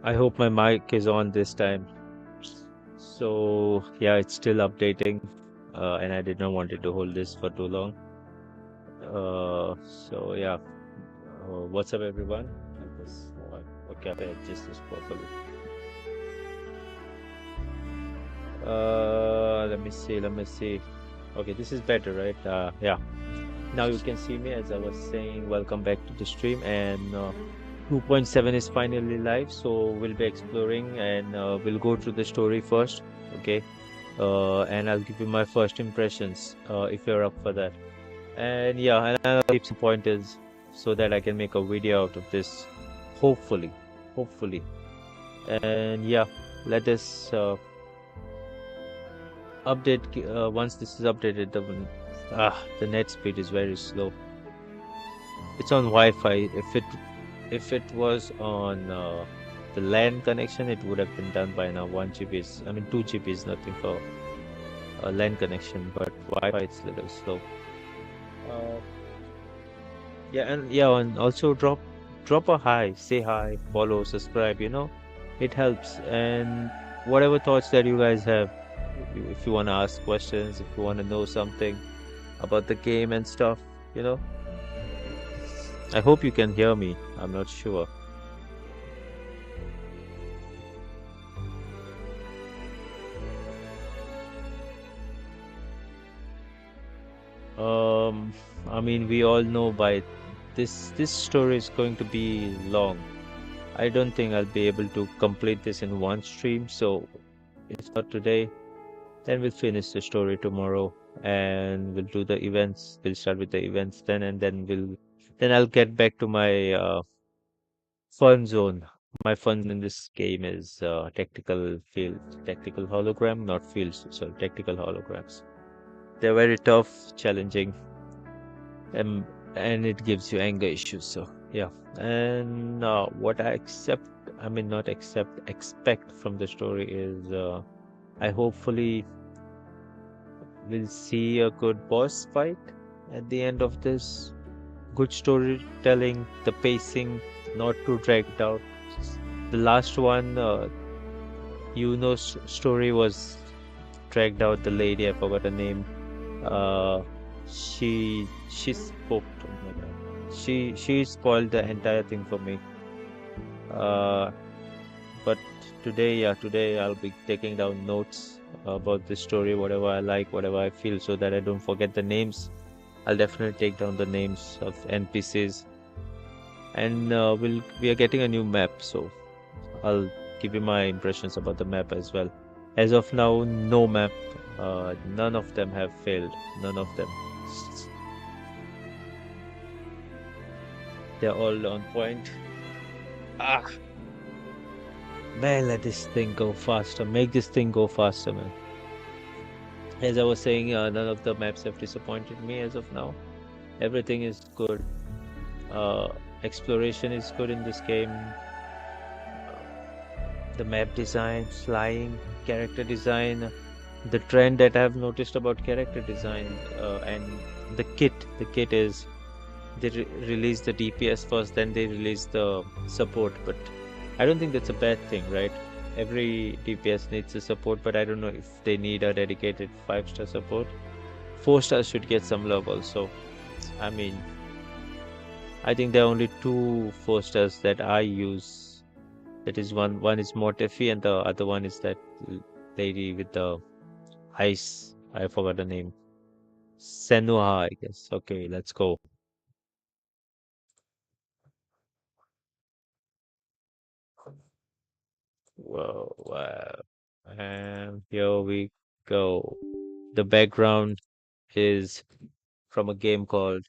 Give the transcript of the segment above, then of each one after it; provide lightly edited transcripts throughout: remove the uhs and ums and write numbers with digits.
I hope my mic is on this time. So yeah, it's still updating, and I did not want it to hold this for too long. So yeah, what's up, everyone? Okay, I adjust this properly. Let me see. Let me see. Okay, this is better, right? Yeah. Now you can see me as I was saying. Welcome back to the stream, and 2.7 is finally live. So we'll be exploring, and we'll go through the story first. Okay. And I'll give you my first impressions if you're up for that. And yeah, and I'll give some pointers so that I can make a video out of this. Hopefully, hopefully. And yeah, let us update once this is updated. The net speed is very slow. It's on Wi-Fi. If it was on the LAN connection, it would have been done by now. 1 GB is, I mean, 2 GB is nothing for a LAN connection, but Wi-Fi it's a little slow. Uh, and also drop a hi, say hi, follow, subscribe. It helps. And whatever thoughts that you guys have, if you want to ask questions, if you want to know something about the game and stuff, you know, I hope you can hear me. I'm not sure. Um, I mean, we all know by this story is going to be long. I don't think I'll be able to complete this in one stream, so if not today, then we'll finish the story tomorrow and we'll do the events. We'll start with the events then, and then I'll get back to my fun zone. My fun in this game is tactical hologram, not fields, sorry, tactical holograms. They're very tough, challenging, um, and it gives you anger issues. So yeah, and what I mean not accept, expect from the story is I hopefully will see a good boss fight at the end of this. Good storytelling, the pacing, not too dragged out. The last one, story was dragged out. The lady, I forgot her name. Uh, she spoke to me. She spoiled the entire thing for me. Uh, but today I'll be taking down notes about the story, whatever I like, whatever I feel, so that I don't forget the names. I'll definitely take down the names of NPCs, and we are getting a new map, so I'll give you my impressions about the map as well. As of now, no map. None of them have failed. None of them. They're all on point. Ah, man, let this thing go faster. Make this thing go faster, man. As I was saying, none of the maps have disappointed me as of now. Everything is good. Uh, Exploration is good in this game. The map design, flying, character design, the trend that I've noticed about character design, and the kit is they release the DPS first, then they release the support. But I don't think that's a bad thing, right? Every DPS needs a support, but I don't know if they need a dedicated 5-star support. 4 stars should get some love also. I mean, I think there are only two 4 stars that I use. That is one is Mortefi and the other one is that lady with the ice. I forgot the name. Senuha, I guess. Okay, let's go. Whoa, wow. And here we go. The background is from a game called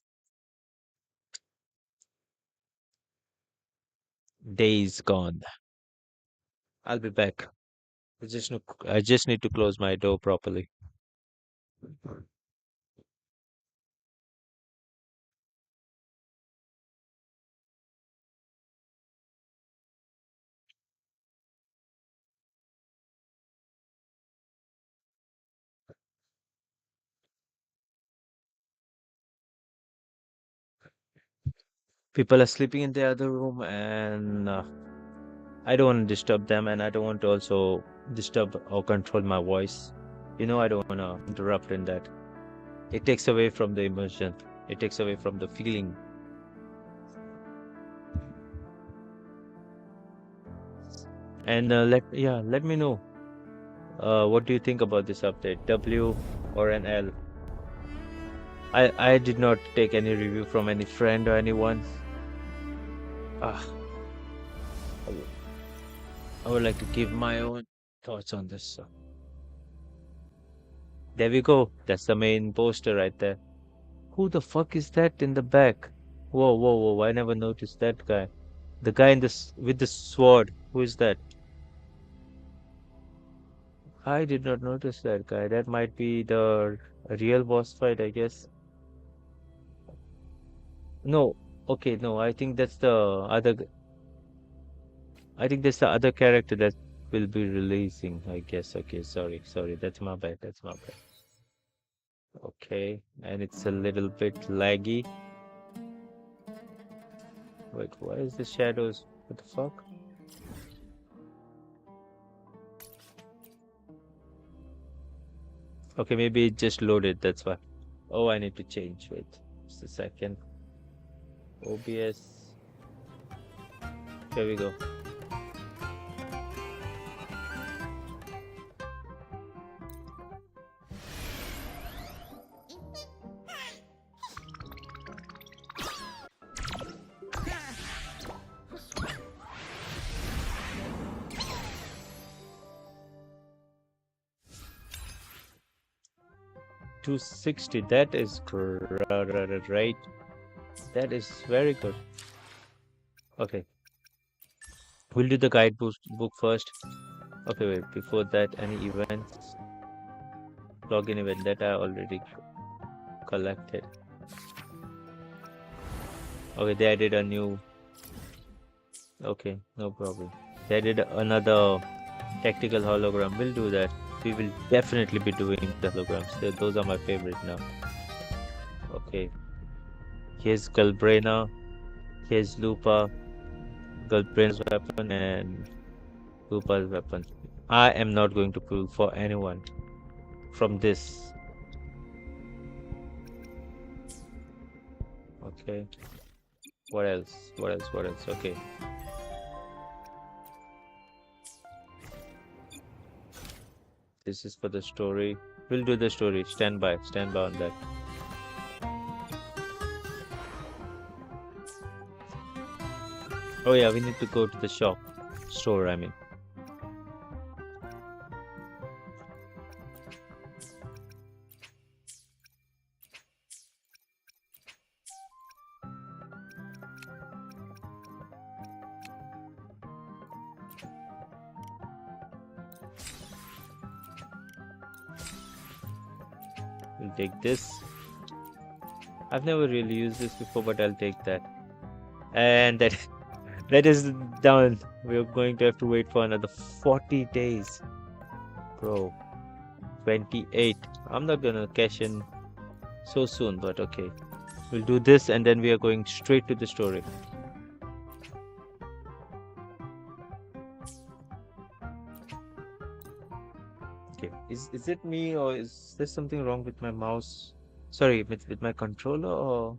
Days Gone. I'll be back. I just need to close my door properly. People are sleeping in the other room, and I don't want to disturb them, and I don't want to also disturb or control my voice. I don't want to interrupt in that. It takes away from the immersion. It takes away from the feeling. And let me know. What do you think about this update? W or an L? I did not take any review from any friend or anyone. Ah, I would I would like to give my own thoughts on this. So there we go. That's the main poster right there. Who the fuck is that in the back? Whoa, whoa, whoa! I never noticed that guy. The guy in this with the sword. Who is that? I did not notice that guy. That might be the real boss fight, I guess. No. Okay, no. I think that's the other. I think that's the other character that will be releasing, I guess. Okay, sorry, sorry. That's my bad. That's my bad. Okay, and it's a little bit laggy. Wait, why is the shadows? What the fuck? Okay, maybe it just loaded. That's why. Oh, I need to change. Wait, just a second. OBS. Here we go. 260. That is great. That is very good. Okay, we'll do the book first. Okay, wait. Before that, any events? Login event that I already collected. Okay, they added a new. Okay, no problem. They added another tactical hologram. We'll do that. We will definitely be doing the holograms. Those are my favorite now. Okay. Here's Galbrena. Here's Lupa. Galbrena's weapon and Lupa's weapon. I am not going to pull for anyone from this. Okay. What else? What else? What else? Okay. This is for the story. We'll do the story. Stand by. Stand by on that. Oh yeah, we need to go to the shop. Store, I mean. We'll take this. I've never really used this before, but I'll take that. And that is done. We're going to have to wait for another 40 days. Bro, 28. I'm not gonna cash in so soon, but okay. We'll do this and then we are going straight to the story. Okay. Is it me or is there something wrong with my mouse? Sorry, with my controller or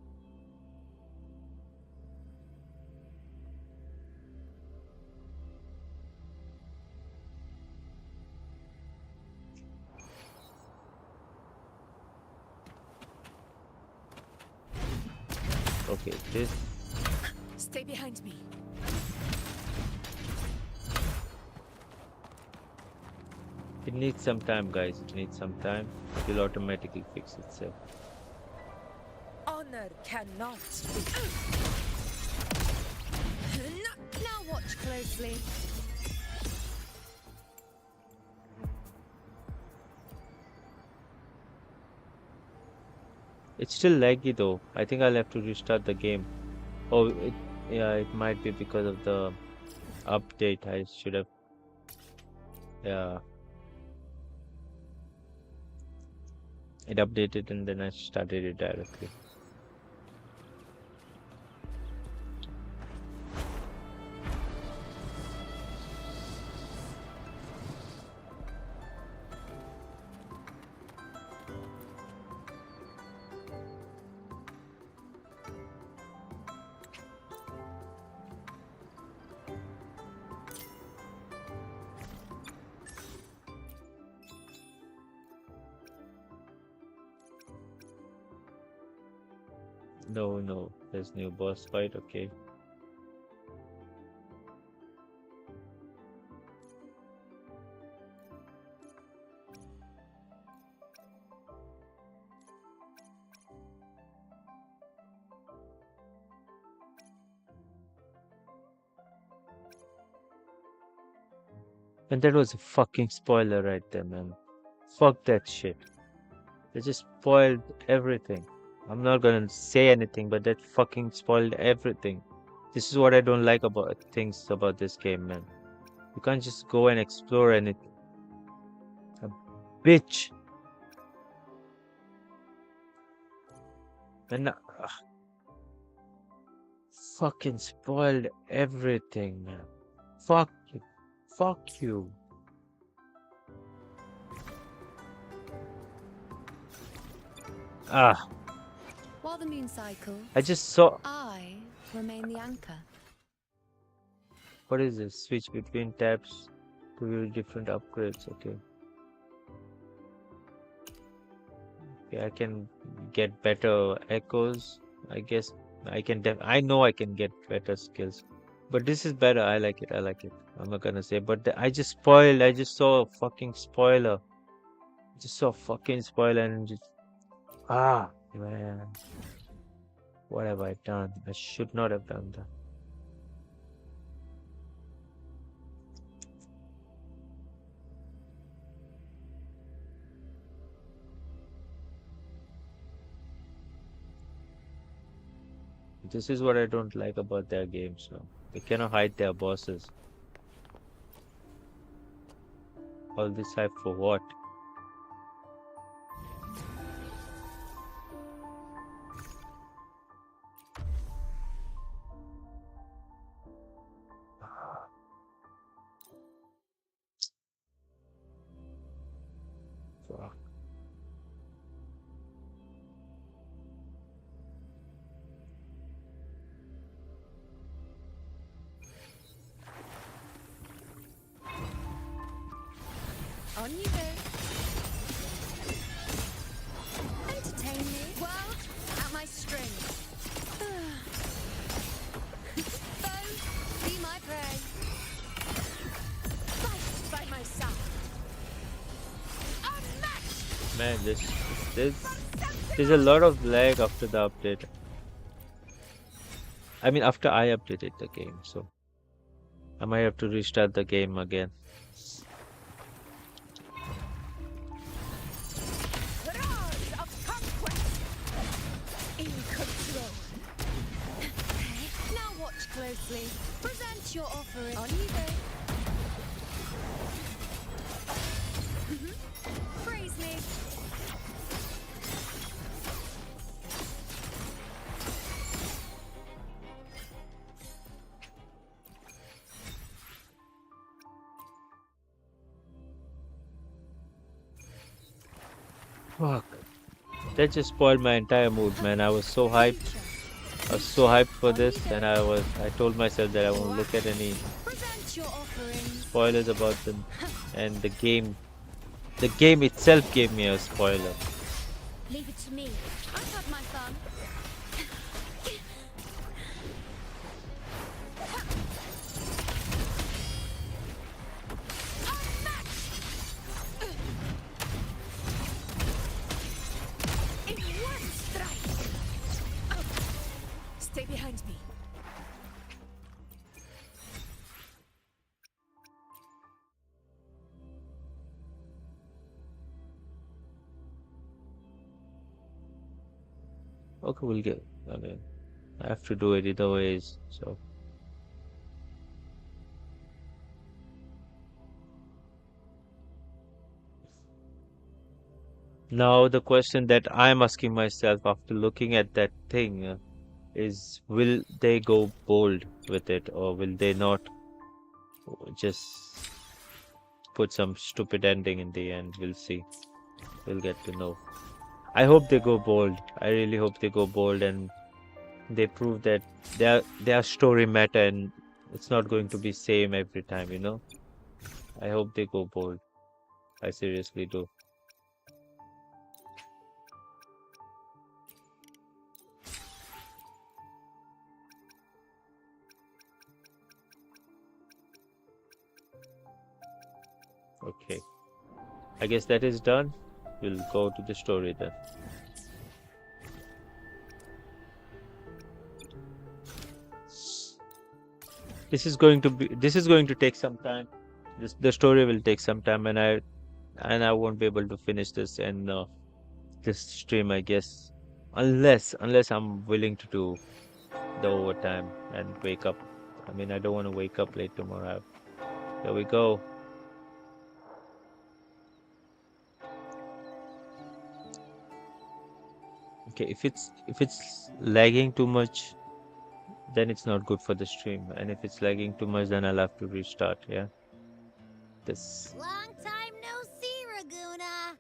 okay, this Stay behind me. it needs some time, guys. It needs some time. It will automatically fix itself. Honor cannot be. Now watch closely. It's still laggy though. I think I'll have to restart the game. Oh, yeah, it might be because of the update. I should have, yeah, it updated and then I started it directly. No, no, there's new boss fight. Okay. And that was a fucking spoiler right there, man. Fuck that shit. They just spoiled everything. I'm not gonna say anything, but that fucking spoiled everything. This is what I don't like about things about this game, man. You can't just go and explore anything. A bitch. And fucking spoiled everything, man. Fuck you. Fuck you. Ah, While the moon cycles, I just saw. I remain the anchor. What is this? Switch between tabs to view different upgrades. Okay. Okay, I can get better echoes. I guess I can. I know I can get better skills, but this is better. I like it. I like it. I'm not gonna say, but I just spoiled. I just saw a fucking spoiler. Just saw a fucking spoiler and just man, what have I done? I should not have done that. This is what I don't like about their games. So they cannot hide their bosses. All this hype for what? Fuck. On you go. Entertain me. World, at my string. Foe, be my prey. Fight by my side. Unmatched. Man, there's a lot of lag after the update. I mean, after I updated the game, so I might have to restart the game again. Roars of conquest. In control. Okay, now watch closely. Present your offering. On you go. Praise me. Fuck. That just spoiled my entire mood, man. I was so hyped. I was so hyped for this, and I told myself that I won't look at any Present your offering. spoilers about them. And the game itself gave me a spoiler. Leave it to me. I've had my fun. In one strike. Stay behind me. Okay, we'll get. I mean, I have to do it either ways. So now the question that I'm asking myself after looking at that thing is, will they go bold with it, or will they not just put some stupid ending in the end? We'll see. We'll get to know. I hope they go bold. I really hope they go bold and they prove that their story matter and it's not going to be same every time, you know? I hope they go bold. I seriously do. Okay. I guess that is done. We'll go to the story then. This is going to take some time. the story will take some time, and I won't be able to finish this in this stream, I guess, unless I'm willing to do the overtime and wake up. I mean, I don't want to wake up late tomorrow. There we go. Okay, if it's lagging too much, then it's not good for the stream. And if it's lagging too much, then I'll have to restart. Yeah. This. Long time no see, Raguna.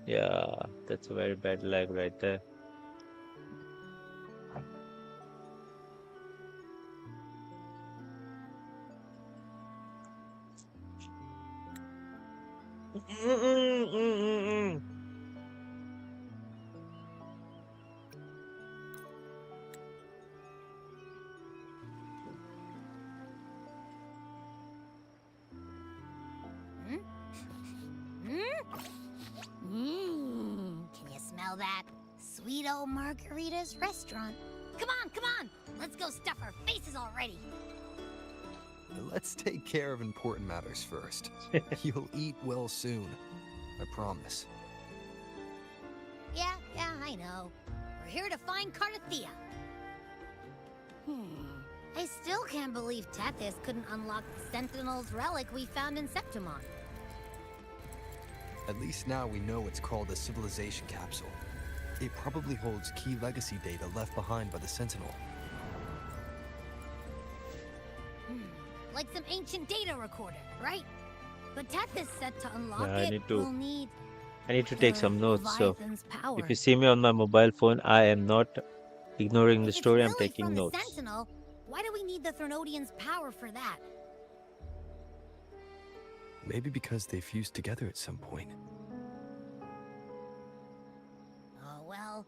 Yeah, that's a very bad lag right there. Can you smell that? Sweet old Margarita's restaurant. Come on. Let's go stuff our faces already. Let's take care of important matters first. You'll eat well soon. I promise. Yeah, I know. We're here to find Cardathea. I still can't believe Tethys couldn't unlock the Sentinel's relic we found in Septimon. At least now we know it's called a civilization capsule. It probably holds key legacy data left behind by the Sentinel. Like some ancient data recorder, right? But Tethys said to unlock Yeah, it, we'll need I need to take some notes. So Leviathan's power. if you see me on my mobile phone, I am not ignoring the If story. it's I'm really taking from notes. The Sentinel, why do we need the Threnodian's power for that? Maybe because they fused together at some point. Oh, well,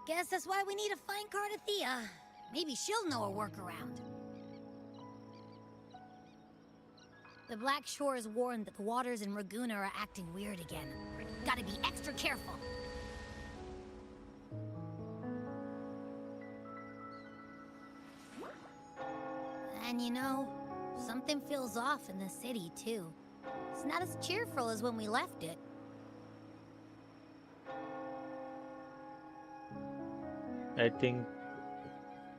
guess that's why we need to find Cardathea. Maybe she'll know a workaround. The Black Shore is warned that the waters in Raguna are acting weird again. Gotta be extra careful. And you know, something feels off in the city, too. It's not as cheerful as when we left it. I think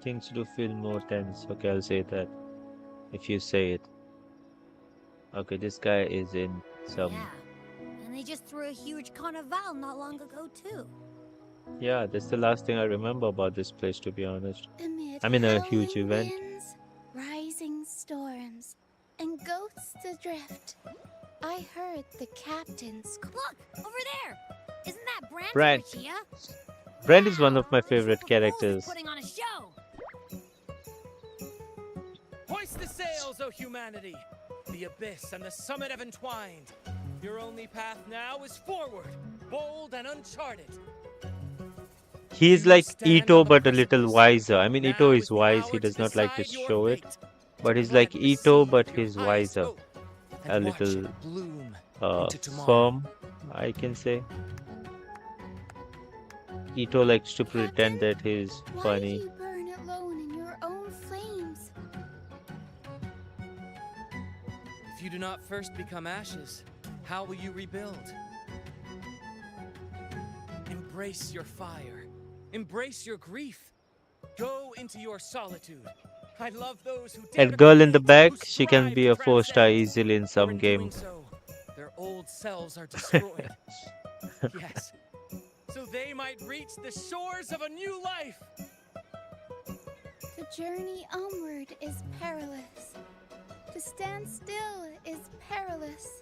things do feel more tense. Okay, I'll say that if you say it. Okay, this guy is in some. Yeah, and they just threw a huge carnival not long ago, too. Yeah, that's the last thing I remember about this place, to be honest. Amid I mean, a huge howling event. winds, rising storms, and ghosts adrift, I heard the captain's Look, over there! Isn't that Brand? Brand. Lucia? Brand is one of my Looks like favorite the Foles is characters. Putting on a show. Hoist the sails, O humanity! The abyss and the summit have entwined. Your only path now is forward, bold and uncharted. He's like Ito, but a little wiser. I mean, Ito is wise. He does not like to show it. But he's like Ito, but he's wiser. A little firm, I can say. Ito likes to pretend that he's Why do funny. you burn alone in your own flames? If you do not first become ashes, how will you rebuild? Embrace your fire. Embrace your grief. Go into your solitude. I love those who dare That to girl in the create, back, who she can strive be to a 4-star transcend. easily in For some in game. doing so, their old selves are destroyed. Yes. So they might reach the shores of a new life. The journey onward is perilous. To stand still is perilous.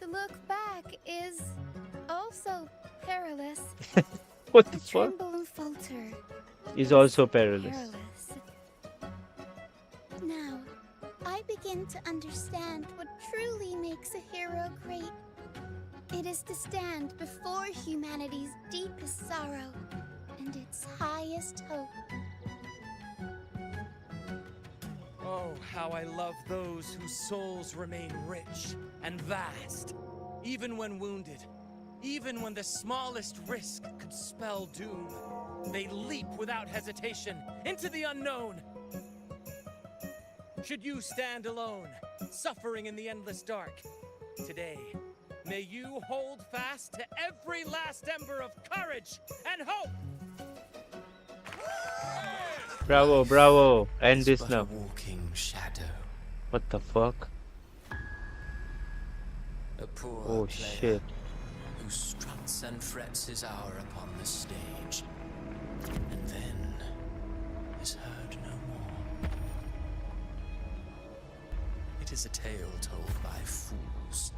To look back is also perilous. What the To fuck? tremble and falter Is also perilous. perilous. Now, I begin to understand what truly makes a hero great. It is to stand before humanity's deepest sorrow and its highest hope. Oh, how I love those whose souls remain rich and vast, even when wounded, even when the smallest risk could spell doom. They leap without hesitation into the unknown. should you stand alone, suffering in the endless dark, today, may you hold fast to every last ember of courage and hope! Bravo, bravo. End Is this but now. a walking shadow, What the fuck? a poor Oh player shit. who struts and frets his hour upon the stage, and then is heard no more. It is a tale told by fools,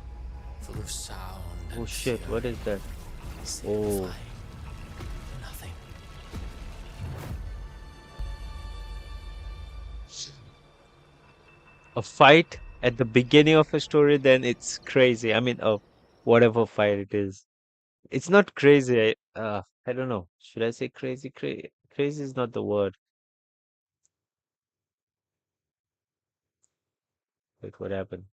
full of sound and Oh shit, fury, what is that? Oh. signifying nothing. A fight at the beginning of a story, then it's crazy. I mean, whatever fight it is. It's not crazy. I don't know. Should I say crazy? Crazy is not the word. Wait, what happened?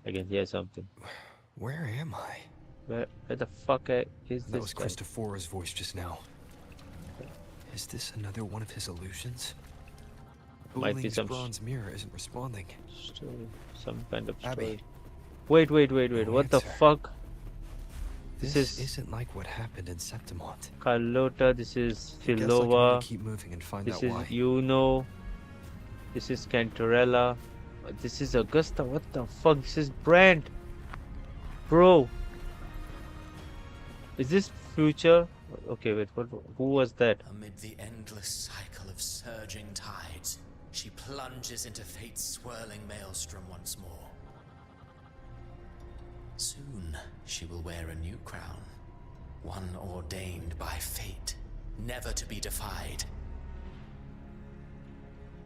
I can hear something. Where am I? Where the fuck is That this was guy? Christophora's voice just now. Is this another one of his illusions? Might be Uling's some bronze mirror isn't responding. story, some kind of Abby. story. Wait. No What the answer. fuck? This is isn't like what happened in Septimont. Carlota. This is I guess I can Filova. only keep moving and find This out is why. Yuno. This is Cantarella. This is Augusta. What the fuck? This is Brand. Bro. Is this future? Okay, wait. Who was that? Amid the endless cycle of surging tides, she plunges into fate's swirling maelstrom once more. Soon, she will wear a new crown, one ordained by fate, never to be defied.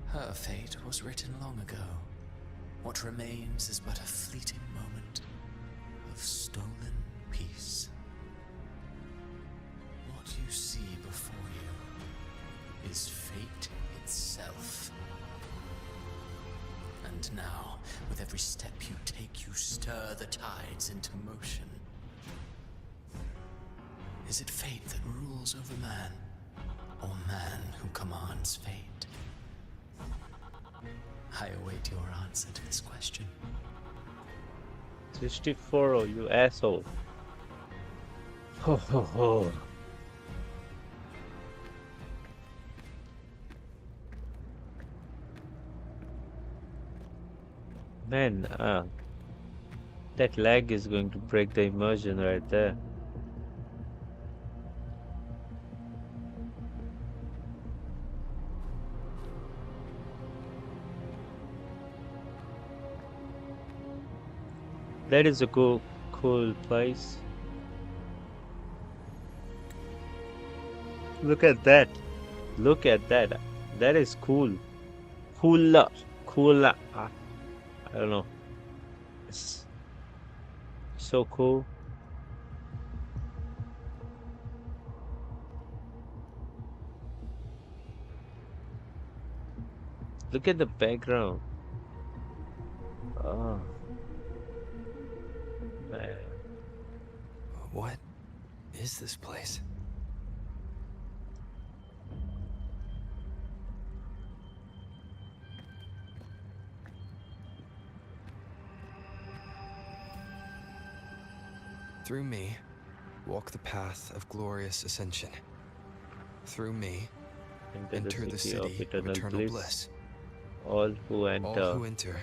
Her fate was written long ago. What remains is but a fleeting moment of stolen peace. What you see before you is fate itself. And now, with every step you take, you stir the tides into motion. Is it fate that rules over man, or man who commands fate? I await your answer to this question. 64, oh, you asshole. Ho ho ho. Man, that lag is going to break the immersion right there. That is a cool place. Look at that. Look at that. That is cool. Cool. I don't know. It's so cool. Look at the background. Oh. Man. What is this place? Through me, walk the path of glorious ascension. Through Through me, enter the city of city eternal of eternal bliss. bliss. All who All enter. who enter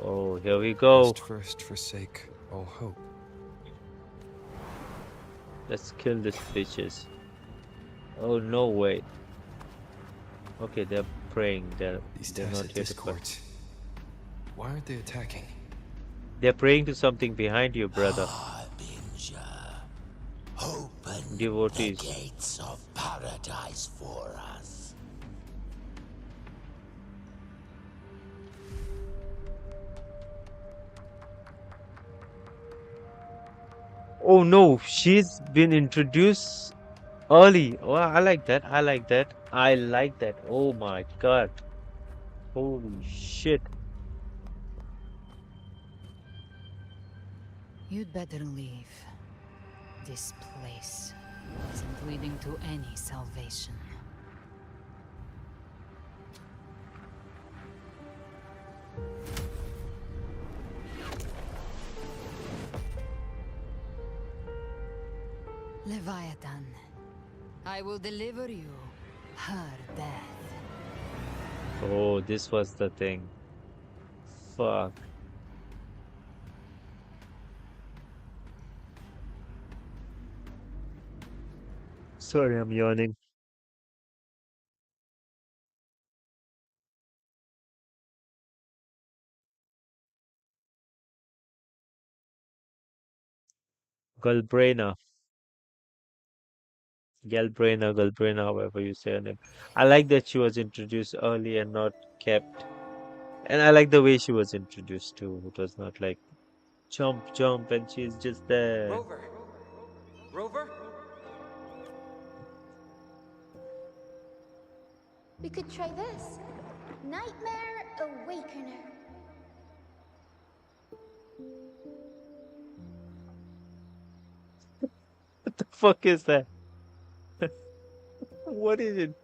Oh, here we go. must first forsake all hope. Let's kill these bitches. Oh no, wait. Okay, they're praying. They're These not tacit here to fight. discords. Why aren't they attacking? They're praying to something behind you, brother. Harbinger, open Devotees. the gates of paradise for us. Oh no, she's been introduced early. Oh, I like that. I like that. I like that. Oh my god. Holy shit. You'd better leave. This place isn't leading to any salvation. Leviathan, I will deliver you her death. Oh, this was the thing. Fuck. Sorry, I'm yawning. Galbraina. Galbraina, however you say her name. I like that she was introduced early and not kept. And I like the way she was introduced too. It was not like jump, jump, and she's just there. Rover! Rover? We could try this. Nightmare Awakener. What the fuck is that? What is it?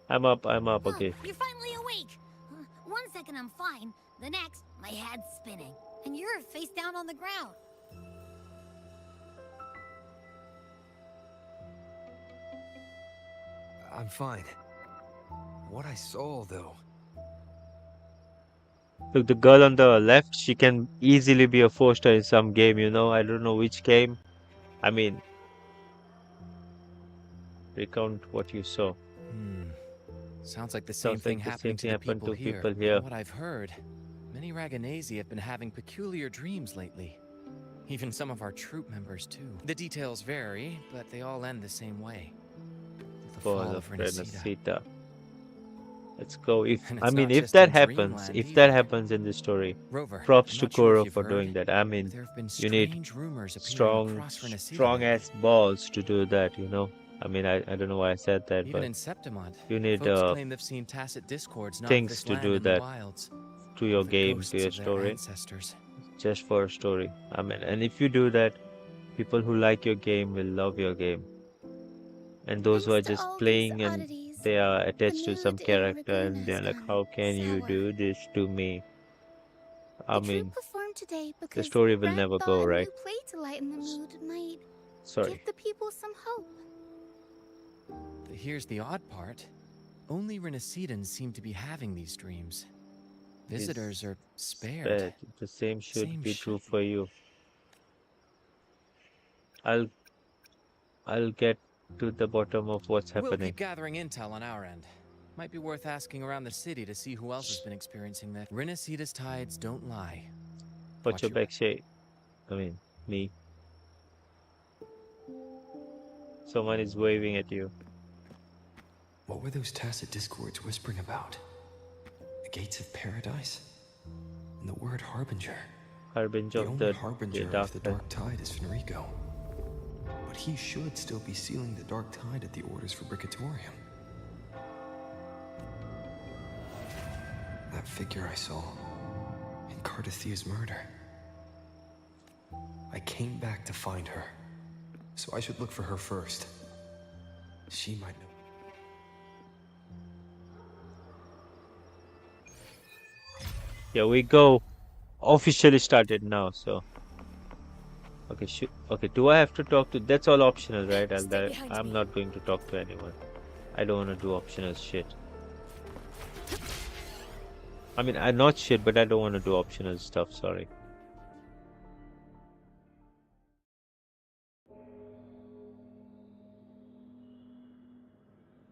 I'm up, Oh, okay. you're finally awake. 1 second I'm fine. The next, my head's spinning. And you're face down on the ground. I'm fine. What I saw, though. Look, the girl on the left, she can easily be a foster in some game, you know. I don't know which game. I mean, recount what you saw. Sounds like the same Sounds thing like the happening same to thing the happened people to here. people here. From what I've heard, many Raganesi have been having peculiar dreams lately. Even some of our troop members, too. The details vary, but they all end the same way. The Fall of Renacida. Renacida. Let's go. If And I it's mean, not if just that in happens, dreamland if that either. happens in the story, Rover, props I'm to not sure if Koro you've for heard, doing that. I but mean, there have been you need strange rumors appearing across Renacida strong lately. ass balls to do that, you know. I mean, I don't know why I said that, Even but in Septimont, you need folks claim they've seen tacit discords knock things this to land do in the that wilds. to your The game, to ghosts your of their story, ancestors. just for a story. I mean, and if you do that, people who like your game will love your game. And those who are Thanks to just all these playing and oddities, they are the attached to some mood in character and Raguna they're has like, gone how can you sour. do this to me? I The troupe mean, performed today the because story will Rat never thought go, a right? new play to lighten the mood might Sorry. give the people some hope. But here's the odd part. Only Renacidans seem to be having these dreams. Visitors are spared. The same should Same be true should for you. I'll get to the bottom of what's We'll happening. keep gathering intel on our end. Might be worth asking around the city to see who else has been experiencing that. Renacida's tides don't lie. Watch your back, Shay. I mean, me. Someone is waving at you. What were those tacit discords whispering about? The gates of paradise? And the word harbinger? Harbinger The of only the harbinger dark of the side. dark tide is Fenrico. But he should still be sealing the dark tide at the orders for Bricatorium. That figure I saw in Cardathia's murder. I came back to find her, so I should look for her first. She might know. Here we go. Officially started now, so. Okay, okay, do I have to talk to? That's all optional, right? I'm not going to talk to anyone. I don't want to do optional shit. I mean, I'm not shit, but I don't want to do optional stuff, sorry.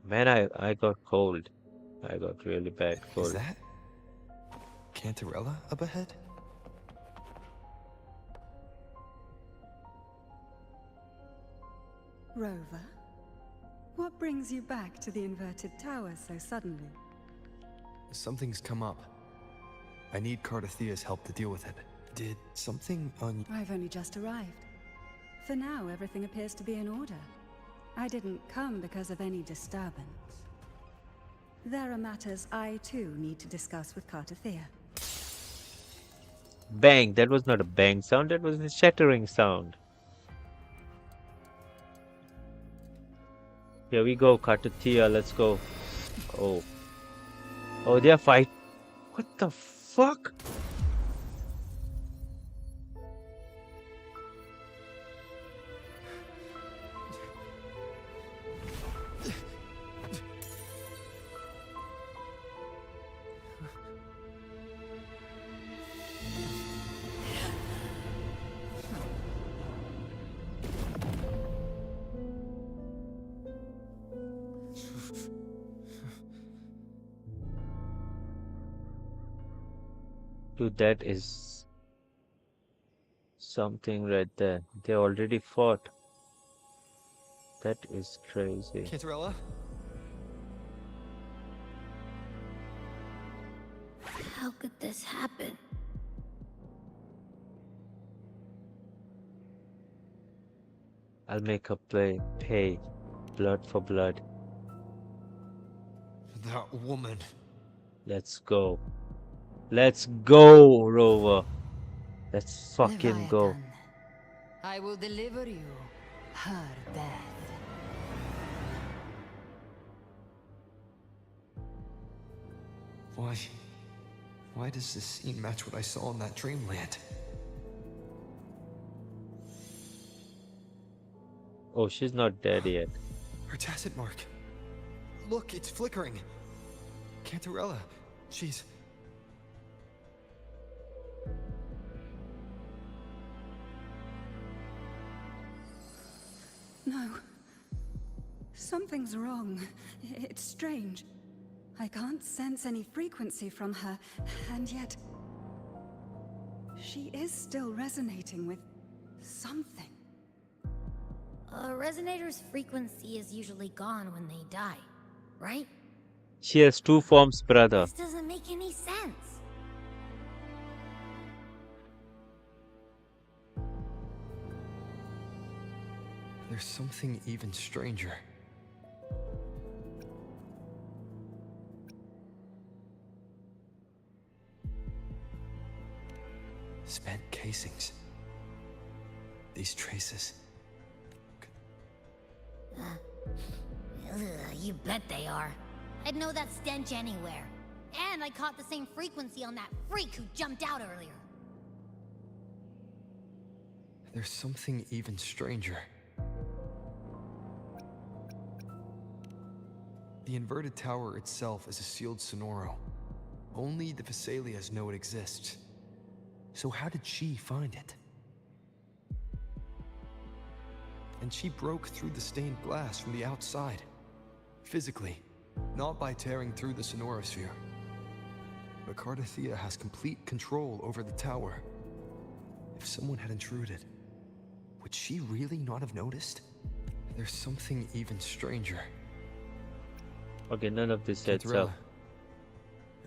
Man, I got cold. I got really bad cold. Is that Cantarella up ahead? Rover, what brings you back to the inverted tower so suddenly? Something's come up. I need Cardathia's help to deal with it. Did something on... I've only just arrived. For now, everything appears to be in order. I didn't come because of any disturbance. There are matters I, too, need to discuss with Cardathia. Bang! That was not a bang sound, that was a shattering sound. Here we go, Cardathia, let's go. Oh. Oh, they're fighting. What the fuck? Dude, that is something right there. They already fought. That is crazy. Cantarella? How could this happen? I'll make a play. Pay. Blood for blood. That woman. Let's go. Let's go, Rover. Let's fucking go. Leviathan, I will deliver you her death. Why does this scene match what I saw in that dreamland? Oh, she's not dead yet. Her tacit mark. Look, it's flickering. Cantarella. She's... No. Something's wrong. It's strange. I can't sense any frequency from her, and yet... she is still resonating with something. A resonator's frequency is usually gone when they die, right? She has two forms, brother. This doesn't make any sense. There's something even stranger. Spent casings. These traces. You bet they are. I'd know that stench anywhere. And I caught the same frequency on that freak who jumped out earlier. There's something even stranger. The inverted tower itself is a sealed sonoro. Only the Vesalias know it exists. So how did she find it? And she broke through the stained glass from the outside. Physically, not by tearing through the sonorosphere. But Cardathea has complete control over the tower. If someone had intruded, would she really not have noticed? There's something even stranger. Okay, none of this adds Cantarella, up.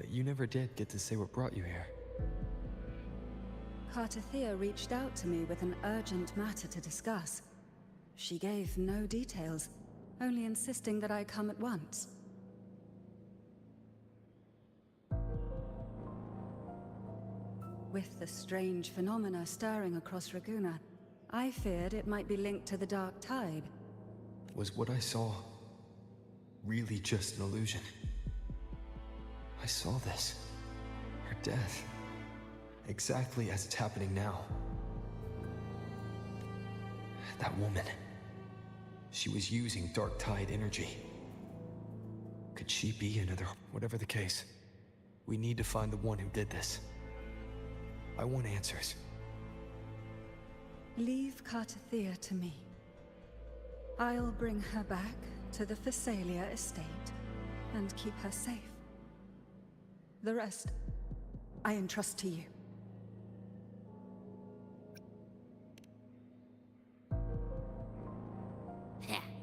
you never did get to say what brought you here. Cartathea reached out to me with an urgent matter to discuss. She gave no details, only insisting that I come at once. With the strange phenomena stirring across Raguna, I feared it might be linked to the Dark Tide. Was what I saw really just an illusion? I saw this. Her death. Exactly as it's happening now. That woman. She was using Dark Tide energy. Could she be another... Whatever the case, we need to find the one who did this. I want answers. Leave Cartathea to me. I'll bring her back to the Phasalia estate and keep her safe. The rest, I entrust to you.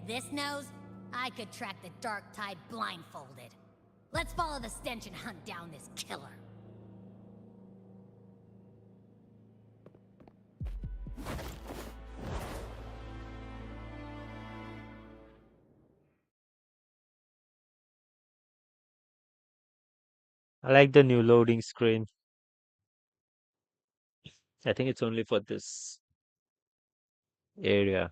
This nose? I could track the Dark Tide blindfolded. Let's follow the stench and hunt down this killer. I like the new loading screen. I think it's only for this area.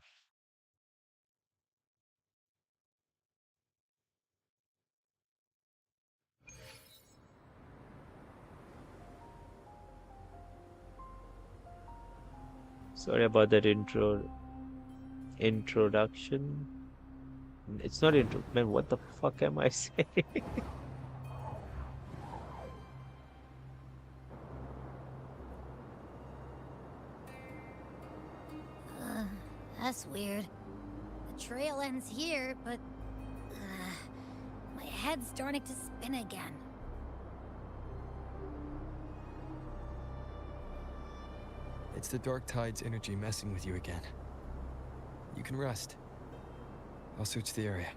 Sorry about that introduction. It's not intro. Man, what the fuck am I saying? That's weird. The trail ends here, but... my head's starting to spin again. It's the Dark Tide's energy messing with you again. You can rest. I'll search the area.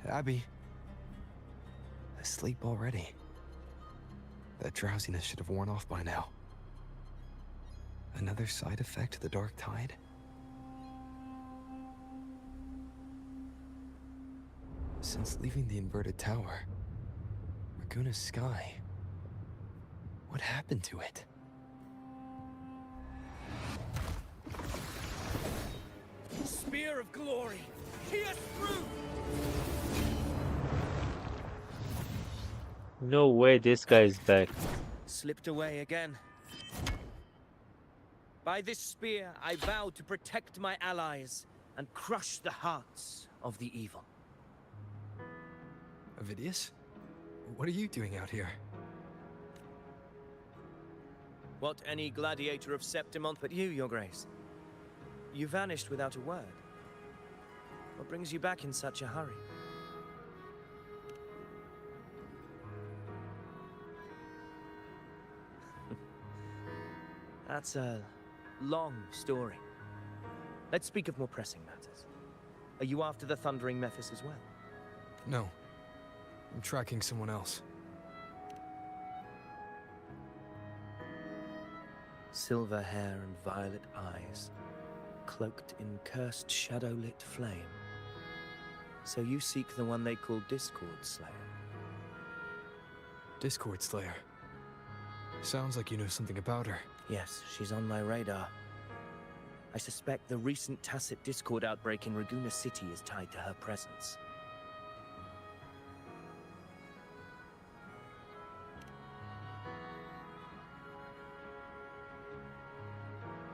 Abby. Asleep already. That drowsiness should have worn off by now. Another side effect of the Dark Tide? Since leaving the inverted tower, Raguna's sky, what happened to it? Spear of glory! Pierce through! No way this guy is back. Slipped away again. By this spear, I vow to protect my allies and crush the hearts of the evil. Avidius? What are you doing out here? What any gladiator of Septimont but you, Your Grace? You vanished without a word. What brings you back in such a hurry? That's a long story. Let's speak of more pressing matters. Are you after the Thundering Mephis as well? No. I'm tracking someone else. Silver hair and violet eyes, cloaked in cursed shadow-lit flame. So you seek the one they call Discord Slayer? Discord Slayer. Sounds like you know something about her. Yes, she's on my radar. I suspect the recent tacit discord outbreak in Raguna City is tied to her presence.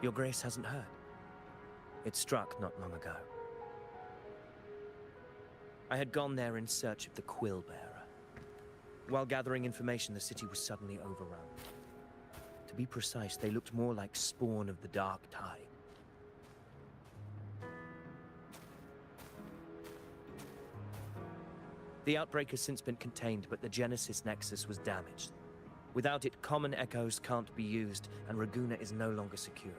Your Grace hasn't heard. It struck not long ago. I had gone there in search of the Quill Bearer. While gathering information, the city was suddenly overrun. To be precise, they looked more like spawn of the Dark Tide. The outbreak has since been contained, but the Genesis Nexus was damaged. Without it, common echoes can't be used, and Raguna is no longer secure.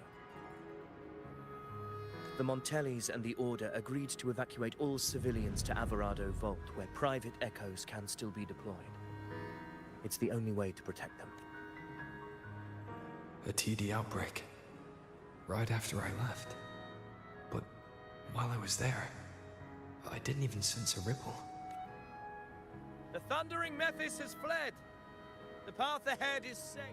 The Montellis and the Order agreed to evacuate all civilians to Averado Vault, where private echoes can still be deployed. It's the only way to protect them. A TD outbreak. Right after I left. But while I was there, I didn't even sense a ripple. The Thundering Mephis has fled! The path ahead is safe.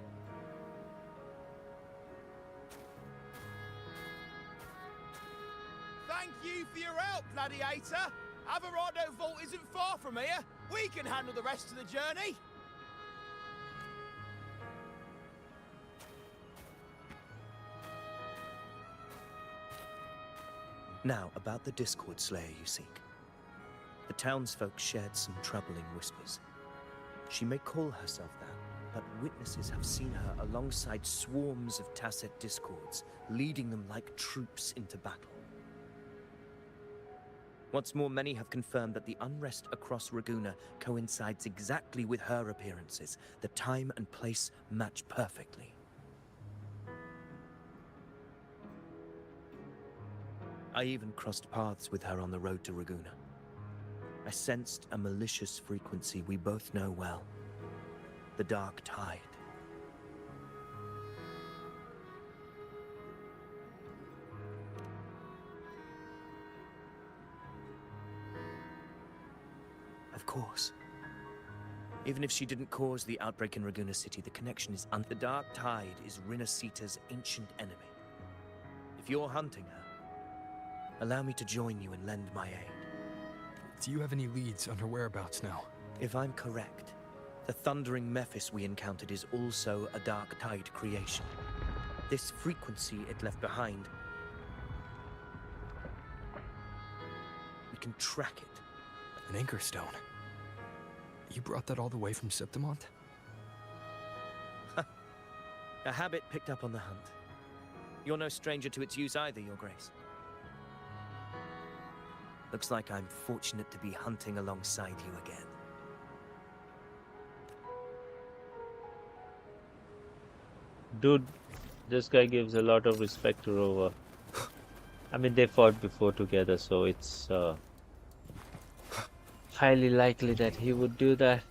Thank you for your help, Gladiator! Averado Vault isn't far from here. We can handle the rest of the journey. Now, about the Discord Slayer you seek. The townsfolk shared some troubling whispers. She may call herself that, but witnesses have seen her alongside swarms of tacit discords, leading them like troops into battle. What's more, many have confirmed that the unrest across Raguna coincides exactly with her appearances. The time and place match perfectly. I even crossed paths with her on the road to Raguna. I sensed a malicious frequency we both know well. The Dark Tide. Of course. Even if she didn't cause the outbreak in Raguna City, the connection is the Dark Tide is Rinasita's ancient enemy. If you're hunting her, allow me to join you and lend my aid. Do you have any leads on her whereabouts now? If I'm correct, the Thundering Mephis we encountered is also a Dark Tide creation. This frequency it left behind, we can track it. An anchor stone. You brought that all the way from Septimont? A habit picked up on the hunt. You're no stranger to its use either, Your Grace. Looks like I'm fortunate to be hunting alongside you again. Dude, this guy gives a lot of respect to Rover. I mean, they fought before together, so it's highly likely that he would do that.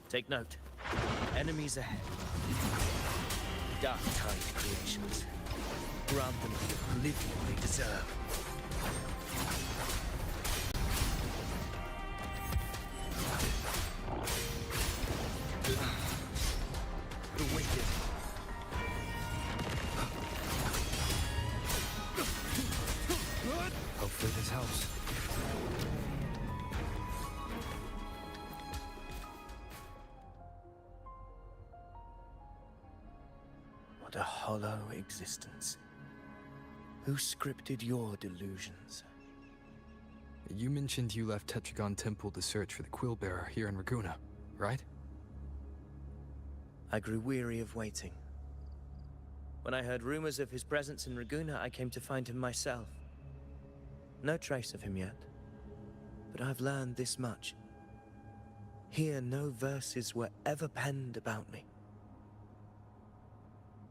Take note. Enemies ahead. Dark Tide creations. Grant them the oblivion they deserve. The wicked. Hopefully this helps. What a hollow existence. Who scripted your delusions? You mentioned you left Tetragon Temple to search for the Quill Bearer here in Raguna, right? I grew weary of waiting. When I heard rumors of his presence in Raguna, I came to find him myself. No trace of him yet, but I've learned this much. Here, no verses were ever penned about me.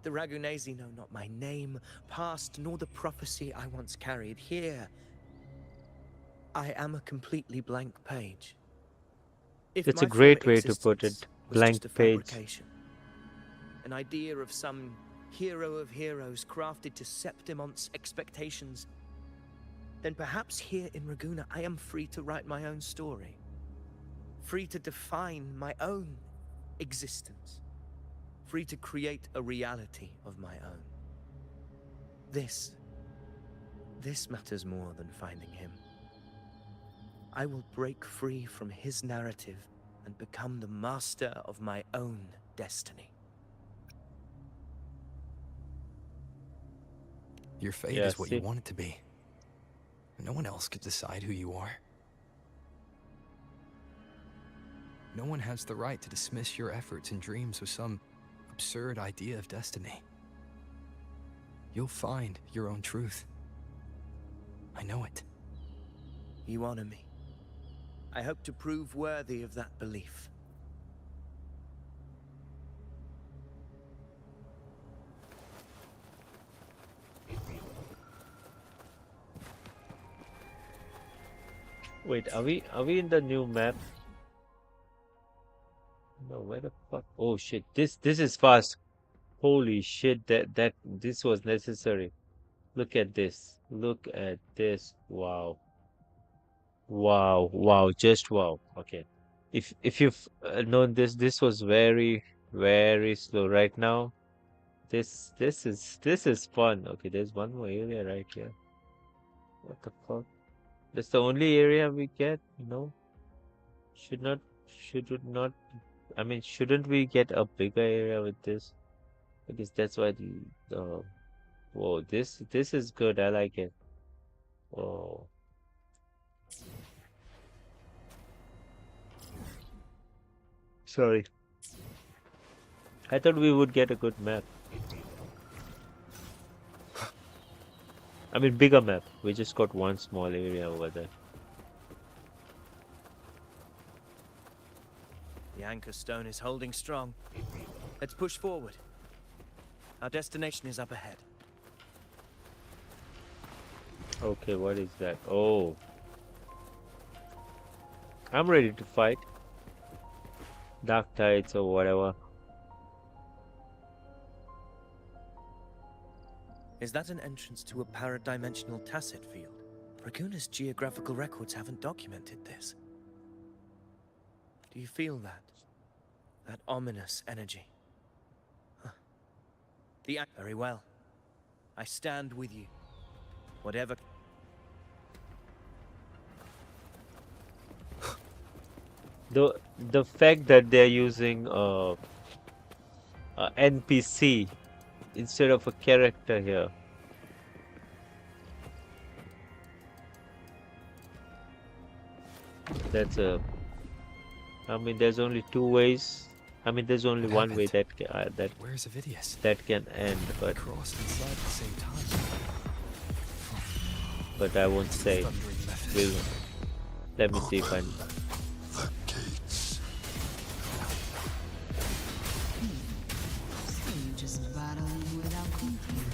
The Ragunesi know not my name, past, nor the prophecy I once carried. Here, I am a completely blank page. If It's my a great former way to put existence it. was Blank just a page. fabrication, an idea of some hero of heroes crafted to Septimon's expectations, then perhaps here in Raguna I am free to write my own story. Free to define my own existence. Free to create a reality of my own. This matters more than finding him. I will break free from his narrative and become the master of my own destiny. Your fate Yeah, is what you see? want it to be. No one else could decide who you are. No one has the right to dismiss your efforts and dreams with some absurd idea of destiny. You'll find your own truth. I know it. You honor me. I hope to prove worthy of that belief. Wait, are we in the new map? No, where the fuck? Oh shit, this is fast. Holy shit, this was necessary. Look at this. Look at this. Wow. Wow, wow, just wow. Okay. If you've known this was very slow right now. This is fun. Okay, there's one more area right here. What the fuck? That's the only area we get, no? Should it not, I mean, shouldn't we get a bigger area with this? Because that's why whoa, this is good. I like it. Oh. Sorry. I thought we would get a good map. I mean, bigger map. We just got one small area over there. The anchor stone is holding strong. Let's push forward. Our destination is up ahead. Okay, what is that? Oh. I'm ready to fight. Dark Tides or whatever. Is that an entrance to a paradimensional tacit field? Raguna's geographical records haven't documented this. Do you feel that? That ominous energy? Huh. Very well. I stand with you. Whatever... The fact that they're using NPC instead of a character here. That's a. I mean, there's only two ways. I mean, there's only one way that Where's Avidius? that can end, but Crossed inside at the same time. I won't say. Will let me see if I. The gates. So you just battling without thinking.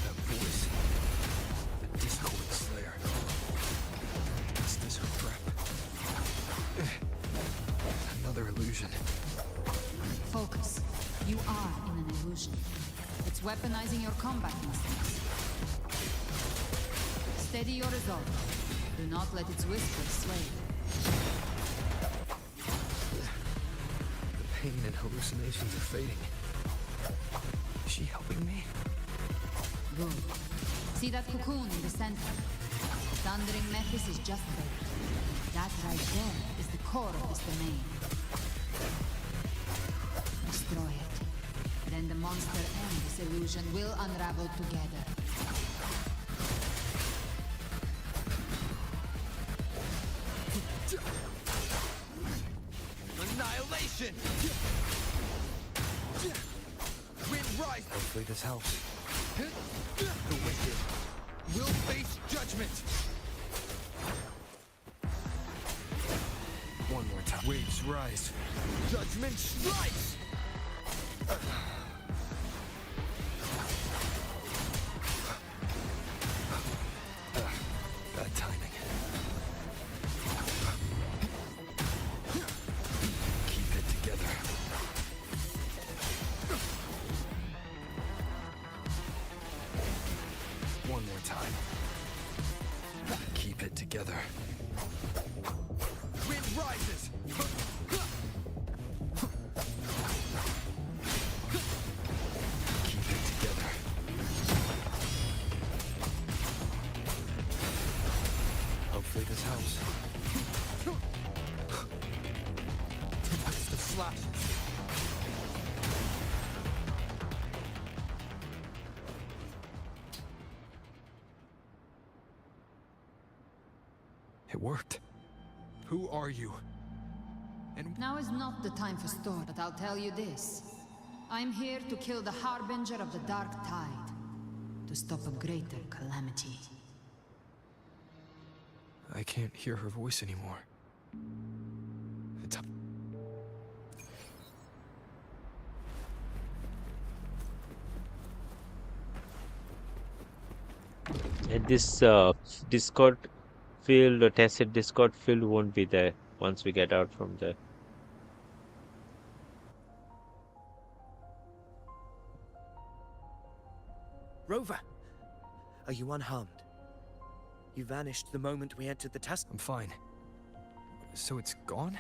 That voice. The Discord Slayer. Is this her trap? Another illusion. Focus. You are in an illusion. It's weaponizing your combat instincts. Steady your resolve. Do not let its whispers sway you. The pain and hallucinations are fading. Is she helping me? Good. See that cocoon in the center? Thundering Mephis is just there. That right there is the core of this domain. Destroy it. Then the monster and this illusion will unravel together. Annihilation! Wind rise! Hopefully this helps. The wicked will face judgment! One more time. Waves rise. Judgment strikes! Bad timing. Keep it together. One more time. Keep it together. Wind rises! Keep it together. Hopefully this helps. It's the flashes. It worked. Who are you? And Now is not the time for story, but I'll tell you this. I'm here to kill the Harbinger of the Dark Tide. To stop a greater calamity. I can't hear her voice anymore. It's up. And this Discord field or tacit Discord field won't be there once we get out from there. Rover! Are you unharmed? You vanished the moment we entered the task. I'm fine. So it's gone?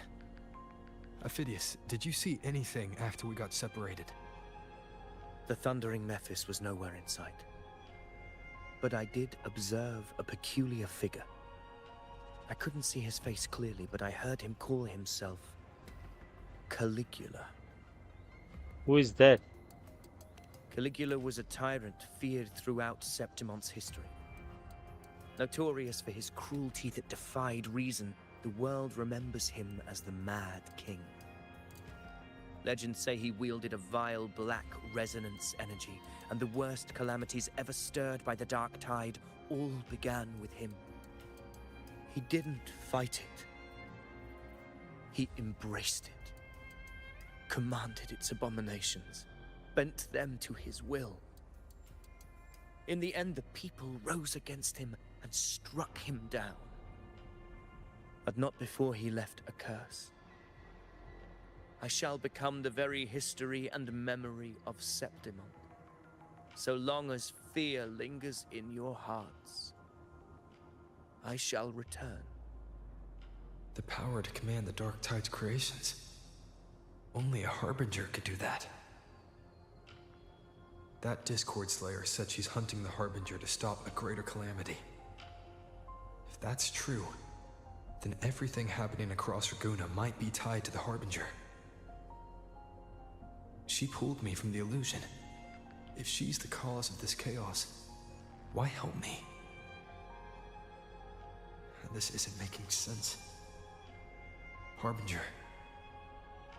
Aphidius, did you see anything after we got separated? The thundering Mephis was nowhere in sight. But I did observe a peculiar figure. I couldn't see his face clearly, but I heard him call himself Caligula. Who is that? Caligula was a tyrant feared throughout Septimon's history. Notorious for his cruelty that defied reason, the world remembers him as the Mad King. Legends say he wielded a vile black resonance energy, and the worst calamities ever stirred by the Dark Tide all began with him. He didn't fight it. He embraced it, commanded its abominations, bent them to his will. In the end, the people rose against him and struck him down. But not before he left a curse. I shall become the very history and memory of Septimon, so long as fear lingers in your hearts. I shall return. The power to command the Dark Tide's creations. Only a Harbinger could do that. That Discord Slayer said she's hunting the Harbinger to stop a greater calamity. If that's true, then everything happening across Raguna might be tied to the Harbinger. she pulled me from the illusion, if she's the cause of this chaos, why help me? This isn't making sense. Harbinger,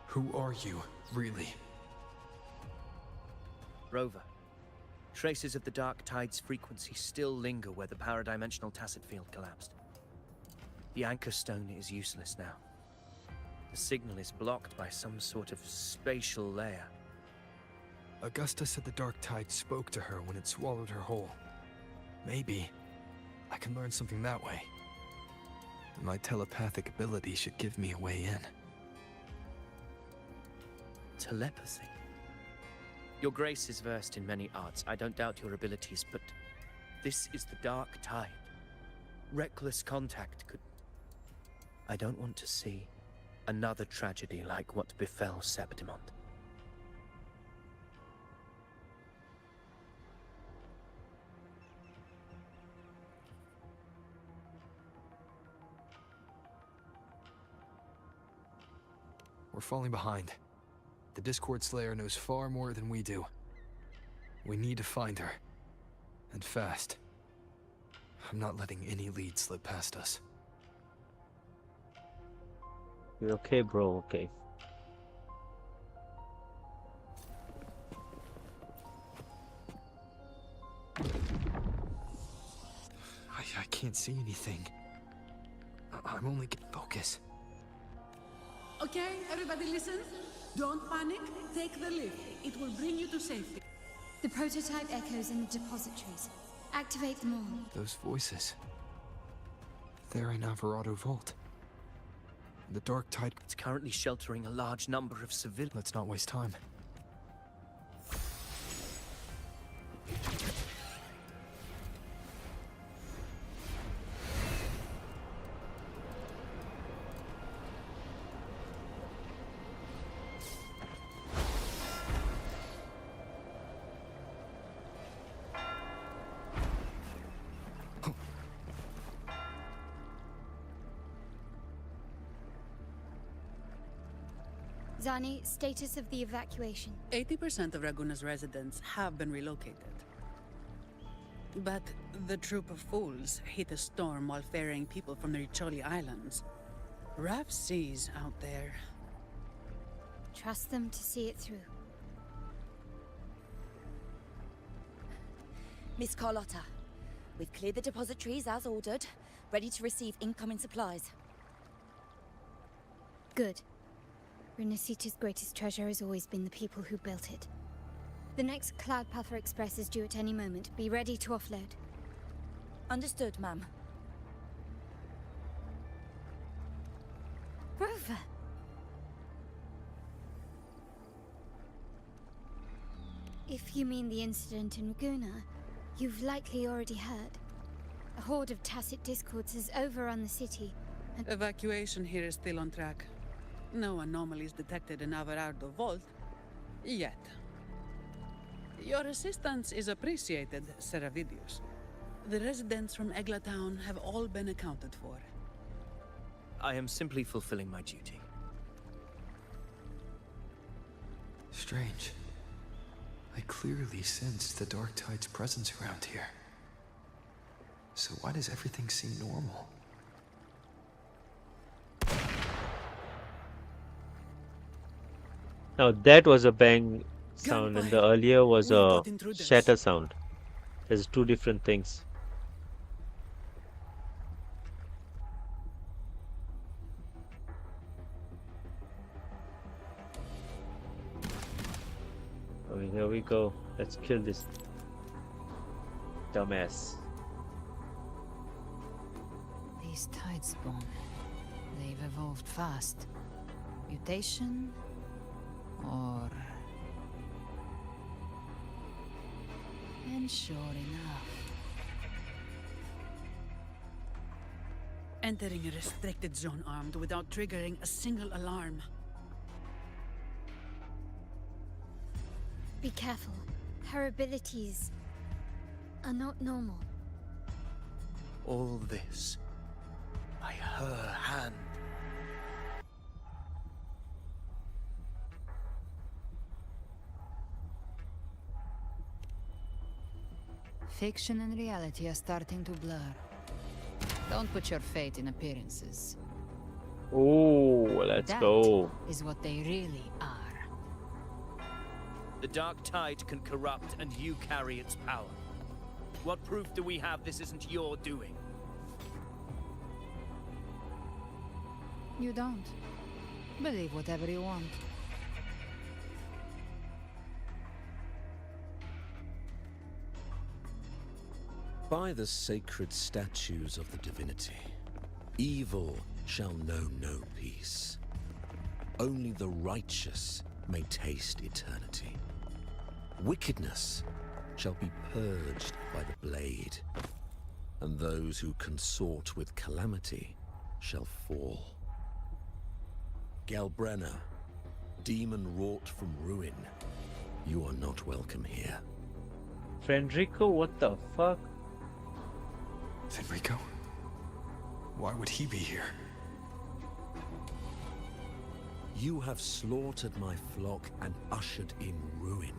who are you, really? Rover, traces of the Dark Tide's frequency still linger where the paradimensional tacit field collapsed. The anchor stone is useless now. The signal is blocked by some sort of spatial layer. Augusta said the Dark Tide spoke to her when it swallowed her whole. Maybe I can learn something that way. My telepathic ability should give me a way in. Telepathy? Your Grace is versed in many arts. I don't doubt your abilities, but this is the Dark Tide. Reckless contact could... I don't want to see another tragedy like what befell Septimont. We're falling behind. The Discord Slayer knows far more than we do. We need to find her. And fast. I'm not letting any lead slip past us. You're okay, bro, okay. I can't see anything. I'm only getting focus. Okay, everybody listen. Don't panic. Take the lift. It will bring you to safety. The prototype echoes in the depositories. Activate them all. Those voices. They're in Alvarado Vault. The Dark Tide... It's currently sheltering a large number of civilians. Let's not waste time. Zani, status of the evacuation. 80% of Raguna's residents have been relocated. But the troop of fools hit a storm while ferrying people from the Riccioli Islands. Rough seas out there. Trust them to see it through. Miss Carlotta, we've cleared the depositories as ordered, ready to receive incoming supplies. Good. Renacita's greatest treasure has always been the people who built it. The next Cloudpather Express is due at any moment. Be ready to offload. Understood, ma'am. Rover! If you mean the incident in Raguna, you've likely already heard. A horde of tacit discords has overrun the city, and... Evacuation here is still on track. No anomalies detected in Alvarado Vault. Yet. Your assistance is appreciated, Seravidius. The residents from Egla Town have all been accounted for. I am simply fulfilling my duty. Strange. I clearly sensed the Dark Tide's presence around here. So why does everything seem normal? Now that was a bang sound and the earlier was a shatter sound. There's two different things. Okay, here we go. Let's kill this dumbass. These tide spawn. They've evolved fast. Mutation? Or... And sure enough... Entering a restricted zone armed without triggering a single alarm. be careful. Her abilities are not normal. All this by her hand. Fiction and reality are starting to blur. Don't put your faith in appearances. Oh, let's go. That is what they really are. The dark tide can corrupt, and you carry its power. What proof do we have this isn't your doing? You don't. Believe whatever you want. By the sacred statues of the divinity, evil shall know no peace. Only the righteous may taste eternity. Wickedness shall be purged by the blade, and those who consort with calamity shall fall. Galbrenna, demon wrought from ruin, you are not welcome here. Fenrico, what the fuck? Fenrico? Why would he be here? You have slaughtered my flock and ushered in ruin.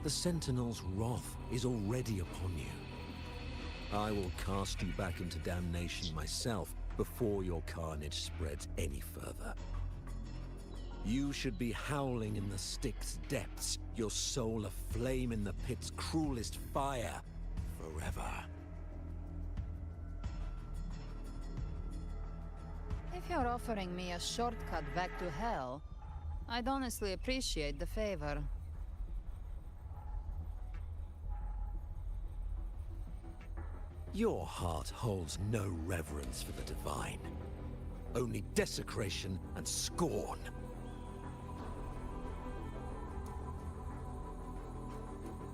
The Sentinel's wrath is already upon you. I will cast you back into damnation myself before your carnage spreads any further. You should be howling in the Styx's depths, your soul aflame in the pit's cruelest fire, forever. If you're offering me a shortcut back to hell, I'd honestly appreciate the favor. Your heart holds no reverence for the divine. Only desecration and scorn.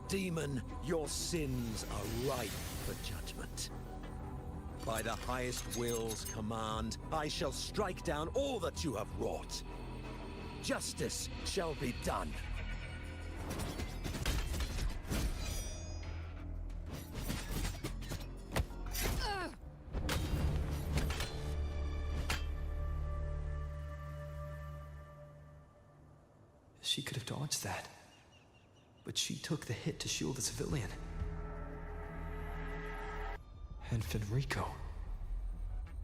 Demon, your sins are ripe for judgment. By the highest will's command, I shall strike down all that you have wrought. Justice shall be done. She could have dodged that. But she took the hit to shield the civilian. And Fenrico.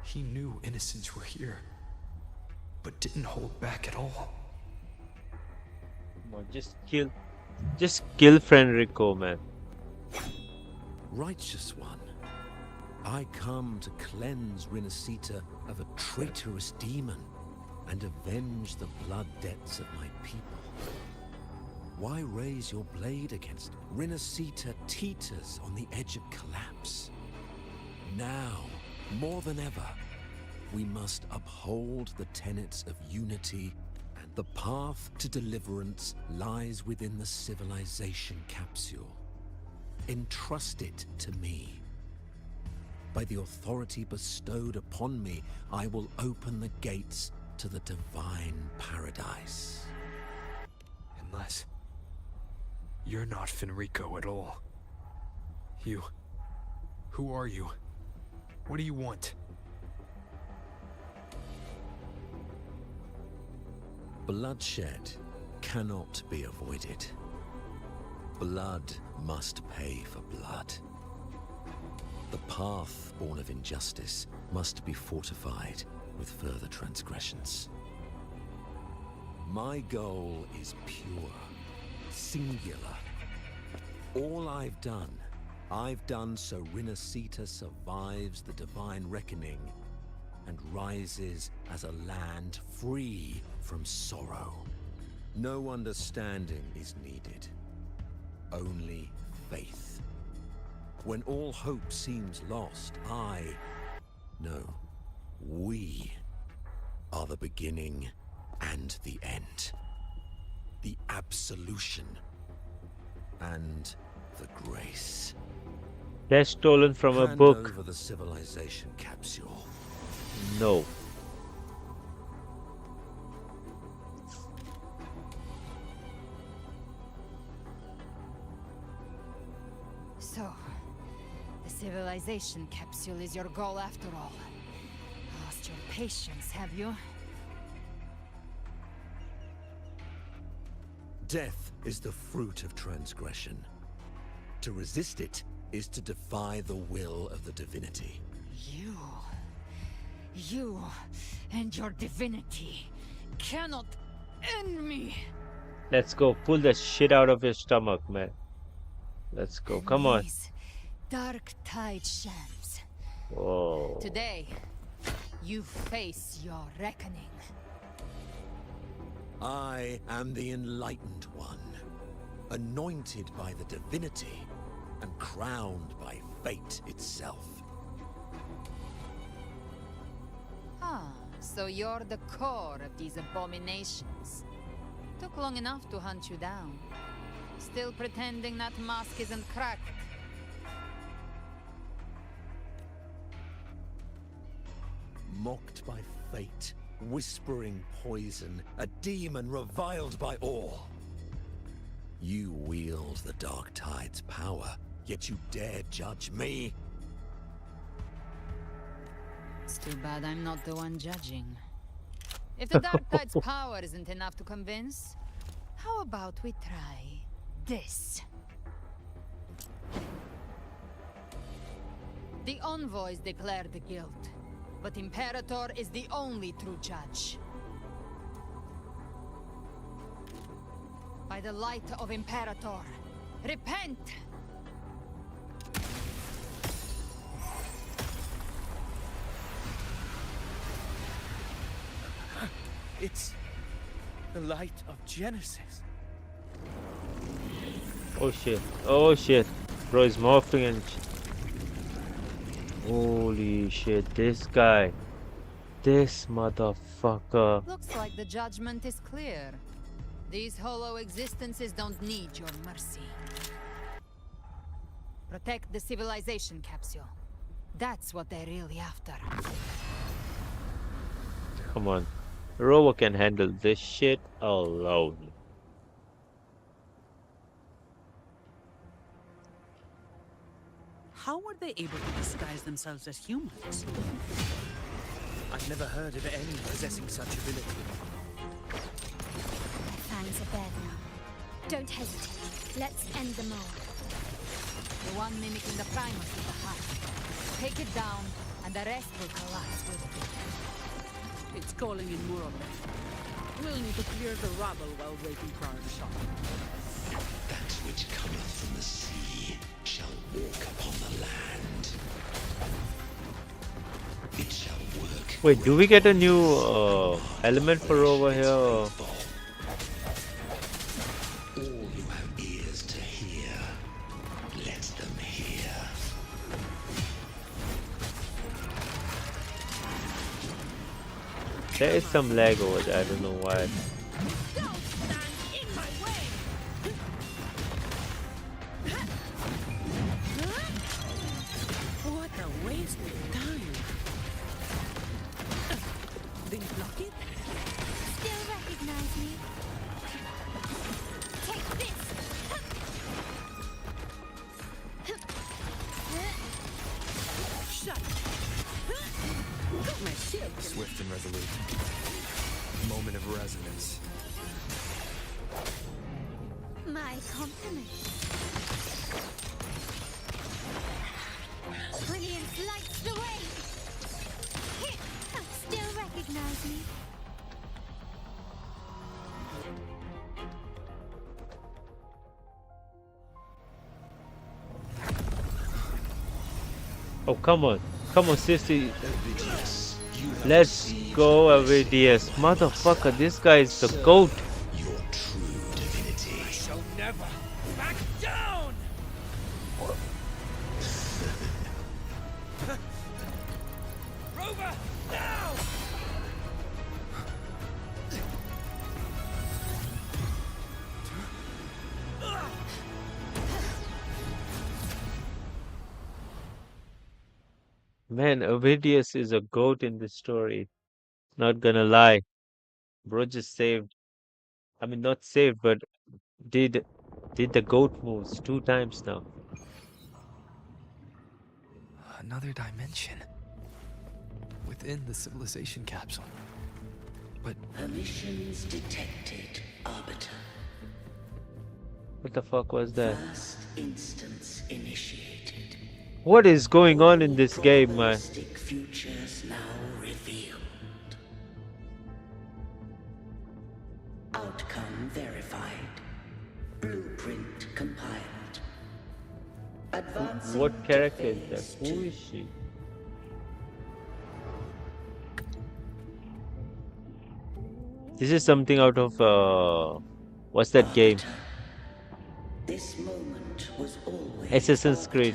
He knew innocents were here, but didn't hold back at all. Come on, just kill Fenrico, man. Righteous one, I come to cleanse Rinascita of a traitorous demon and avenge the blood debts of my people. Why raise your blade against Rinascita teeters on the edge of collapse? Now, more than ever, we must uphold the tenets of unity, and the path to deliverance lies within the civilization capsule. Entrust it to me. By the authority bestowed upon me, I will open the gates to the divine paradise. Unless you're not Fenrico at all. Who are you? What do you want? Bloodshed cannot be avoided. Blood must pay for blood. The path born of injustice must be fortified with further transgressions. My goal is pure, singular. All I've done so Rinascita survives the divine reckoning and rises as a land free from sorrow. No understanding is needed, only faith. When all hope seems lost, we are the beginning and the end. The absolution and the grace. That's stolen from a Hand book. over the civilization capsule. No. So, the civilization capsule is your goal after all. Lost your patience, have you? Death is the fruit of transgression. To resist it is to defy the will of the divinity. You and your divinity cannot end me. Let's go. Pull the shit out of your stomach, man. Let's go. Come on. These dark tide shams. Whoa. Today, you face your reckoning. I am the Enlightened One, anointed by the divinity and crowned by fate itself. Ah, so you're the core of these abominations. Took long enough to hunt you down. Still pretending that mask isn't cracked. Mocked by fate, whispering poison, a demon reviled by all. You wield the Dark Tide's power, yet you dare judge me? It's too bad I'm not the one judging. If the Dark Tide's power isn't enough to convince, how about we try this? The envoys declare the guilt, but Imperator is the only true judge. By the light of Imperator, repent! It's the light of Genesis. Oh shit. Oh shit. Bro is morphing and holy shit. This guy. This motherfucker. Looks like the judgment is clear. These hollow existences don't need your mercy. Protect the civilization capsule. That's what they're really after. Come on. Rover can handle this shit alone. How were they able to disguise themselves as humans? I've never heard of any possessing such ability. My fangs are bared now. Don't hesitate. Let's end them all. The one mimicking the Primus with the heart. Take it down, and the rest will collapse with it. It's calling in more of it. We'll need to clear the rubble while waiting for our shot. That which cometh from the sea shall walk upon the land. It shall work. Wait, do we get a new element for over here? Or? All who have ears to hear, let them hear. There is some lag over there, I don't know why. What a waste of time. Didn't block it? Still recognize me? Take this! Shut it. My shield. Swift and resolute. Moment of resonance. My compliments. Brilliance lights the way! Still recognize me? Oh, come on. Come on, sister. Let's go, Avidius. Motherfucker, this guy is the GOAT. Your true divinity. I shall never back down! Rover, now! Man, Ovidius is a GOAT in this story. Not gonna lie. Bro just saved. I mean, not saved, but did the GOAT moves 2 times now. Another dimension. Within the civilization capsule. But Permissions detected, Arbiter. What the fuck was that? First, instance initiated. What is going on in this game, man? Probabilistic futures now revealed. Outcome verified. Blueprint compiled. Advancing What character is phase that? Who 2. is she? This is something out of what's that game? This moment was always Assassin's Creed.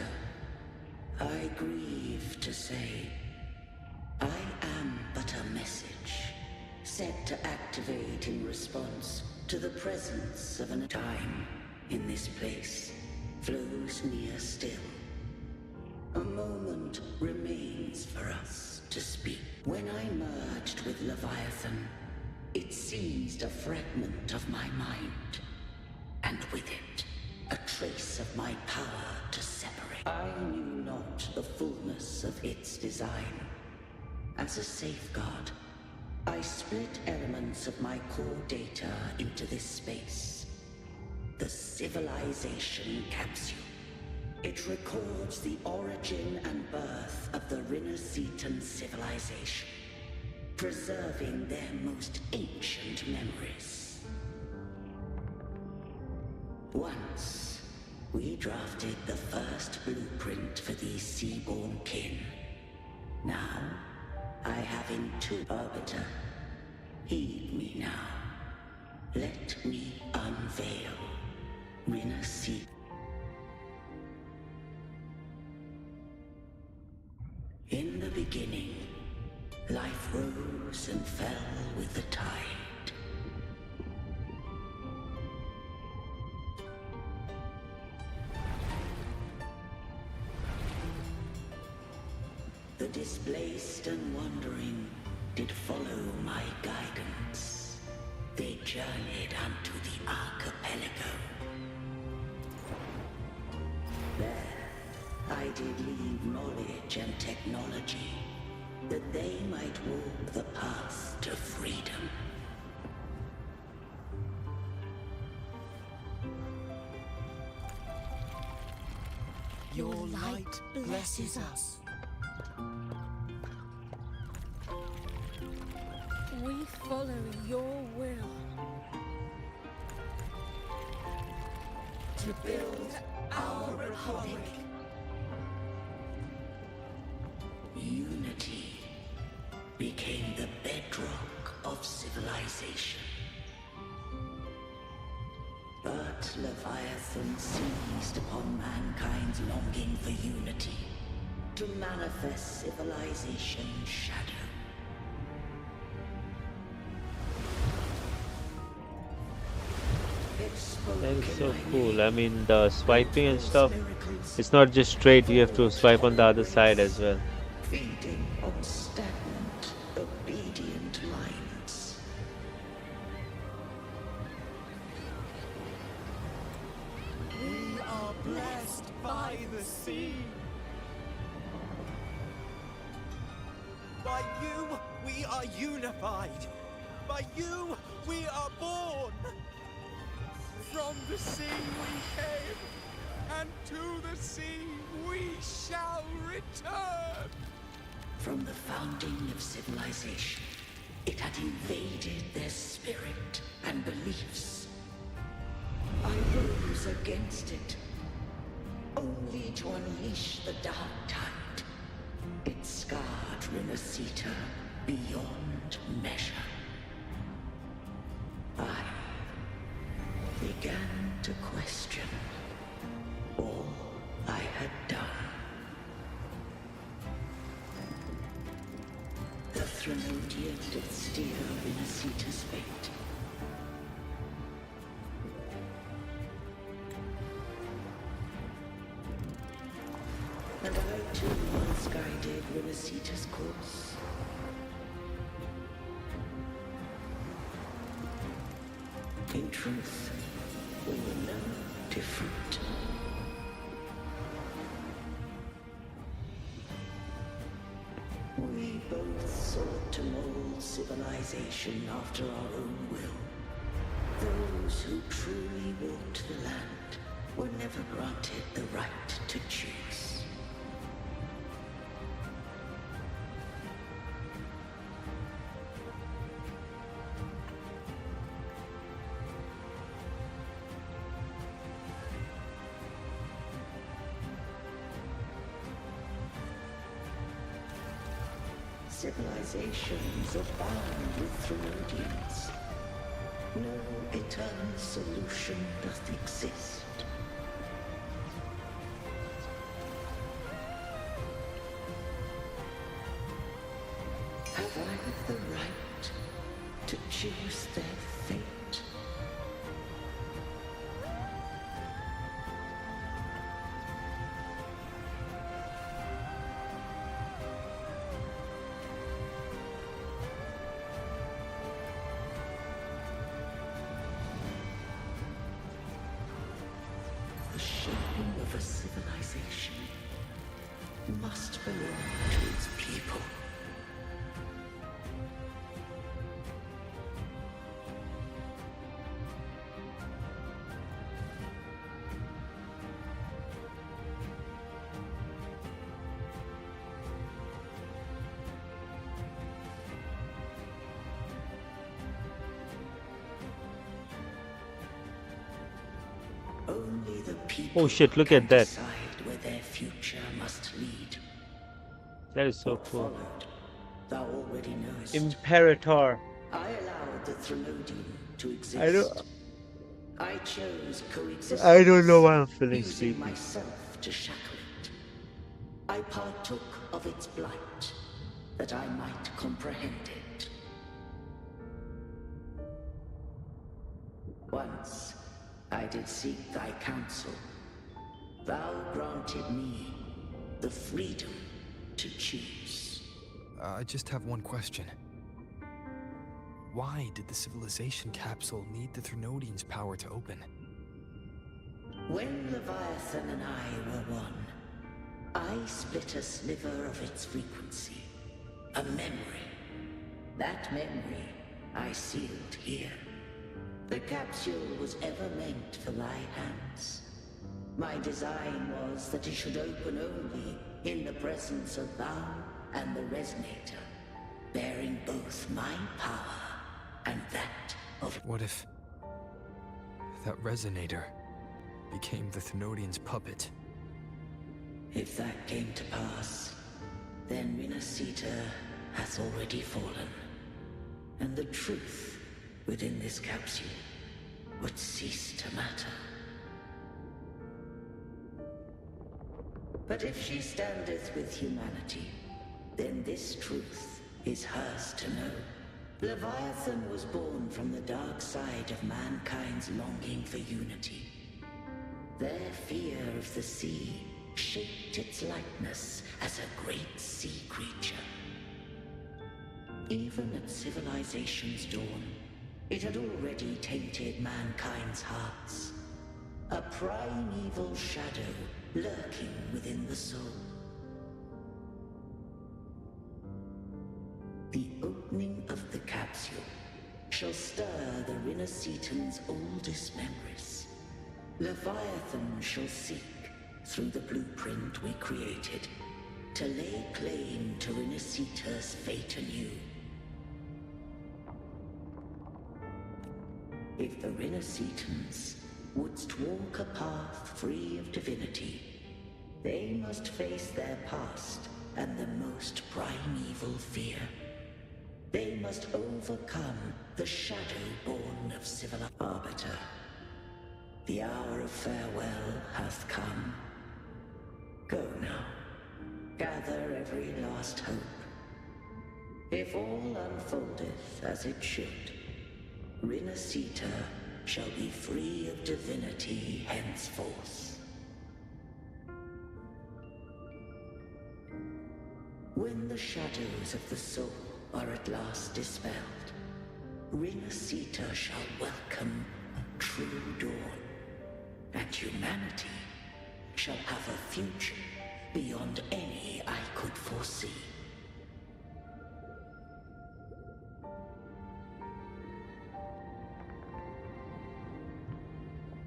I grieve to say, I am but a message, set to activate in response to the presence of an time in this place, flows near still. A moment remains for us to speak. When I merged with Leviathan, it seized a fragment of my mind, and with it, a trace of my power to separate. I knew not the fullness of its design. As a safeguard, I split elements of my core data into this space. The civilization capsule. It records the origin and birth of the Rinneseton civilization, preserving their most ancient memories. Once, we drafted the first blueprint for these seaborn kin. Now, I have in two Arbiter. Heed me now. Let me unveil Rinneseton. In the beginning, life rose and fell with the tide. The displaced and wandering did follow my guidance. They journeyed unto the archipelago. There, I did leave knowledge and technology, that they might walk the path to freedom. Your light blesses us. We follow your will. To build our republic. Unity became the bedrock of civilization. But Leviathan seized upon mankind's longing for unity to manifest civilization's shadow. That is so cool. I mean, the swiping and stuff, it's not just straight, you have to swipe on the other side as well. Feeding on stagnant, obedient minds. We are blessed by the sea. By you, we are unified. By you, we are born. From the sea we came, and to the sea we shall return. From the founding of civilization, it had invaded their spirit and beliefs. I rose against it, only to unleash the dark tide. It scarred Rinneseton beyond measure. I began to question all I had done. The Threnodian did steer Rinneseta's fate. And I too once guided Rinneseta's course. In truth, we were no different. We both sought to mold civilization after our own will. Those who truly walked the land were never never granted the right to choose. Civilizations abound with Therodians. No eternal solution doth exist. Have I the right to choose their fate? The shaping of a civilization must belong to its people. Only the people Oh shit, look can at that. decide where their future must lead. That is so What cool. followed, thou already knowest. Imperator. I allowed the Therodian to exist. I don't. I chose coexistence. I don't know why I'm feeling using sleepy. myself to shackle it. I partook of its blight, that I might comprehend it. Once I did seek thy counsel. Thou granted me the freedom to choose. I just have one question. Why did the civilization capsule need the Therodian's power to open? When Leviathan and I were one, I split a sliver of its frequency. A memory. That memory I sealed here. The capsule was ever meant for thy hands. My design was that it should open only in the presence of thou and the resonator, bearing both my power and that of... What if that resonator became the Therodian's puppet? If that came to pass, then Renacita hath already fallen, and the truth within this capsule would cease to matter. But if she standeth with humanity, then this truth is hers to know. Leviathan was born from the dark side of mankind's longing for unity. Their fear of the sea shaped its likeness as a great sea creature. Even at civilization's dawn, it had already tainted mankind's hearts. A primeval shadow lurking within the soul. The opening of the capsule shall stir the Renacetan's oldest memories. Leviathan shall seek, through the blueprint we created, to lay claim to Renacita's fate anew. If the Renacitans wouldst walk a path free of divinity, they must face their past and the most primeval fear. They must overcome the shadow born of civilization. Arbiter, the hour of farewell hath come. Go now, gather every last hope. If all unfoldeth as it should, Renacita shall be free of divinity henceforth. When the shadows of the soul are at last dispelled, Renacita shall welcome a true dawn, and humanity shall have a future beyond any I could foresee.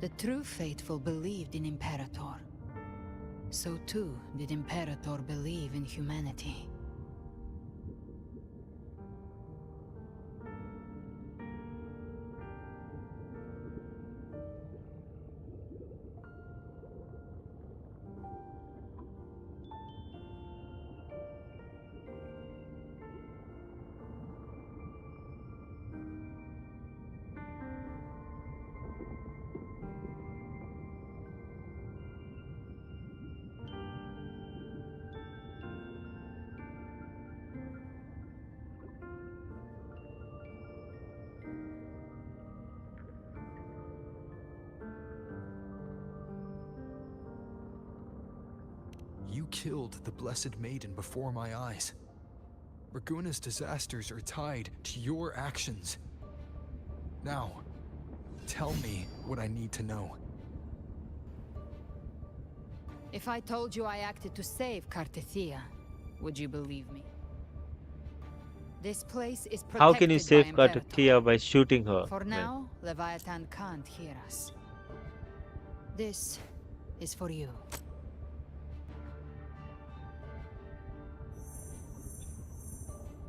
The true faithful believed in Imperator. So too did Imperator believe in humanity. You killed the Blessed Maiden before my eyes. Raguna's disasters are tied to your actions. Now, tell me what I need to know. If I told you I acted to save Cartethia, would you believe me? This place is protected How can you save by Imperator. Cartethia by shooting her? For Man. now, Leviathan can't hear us. This is for you.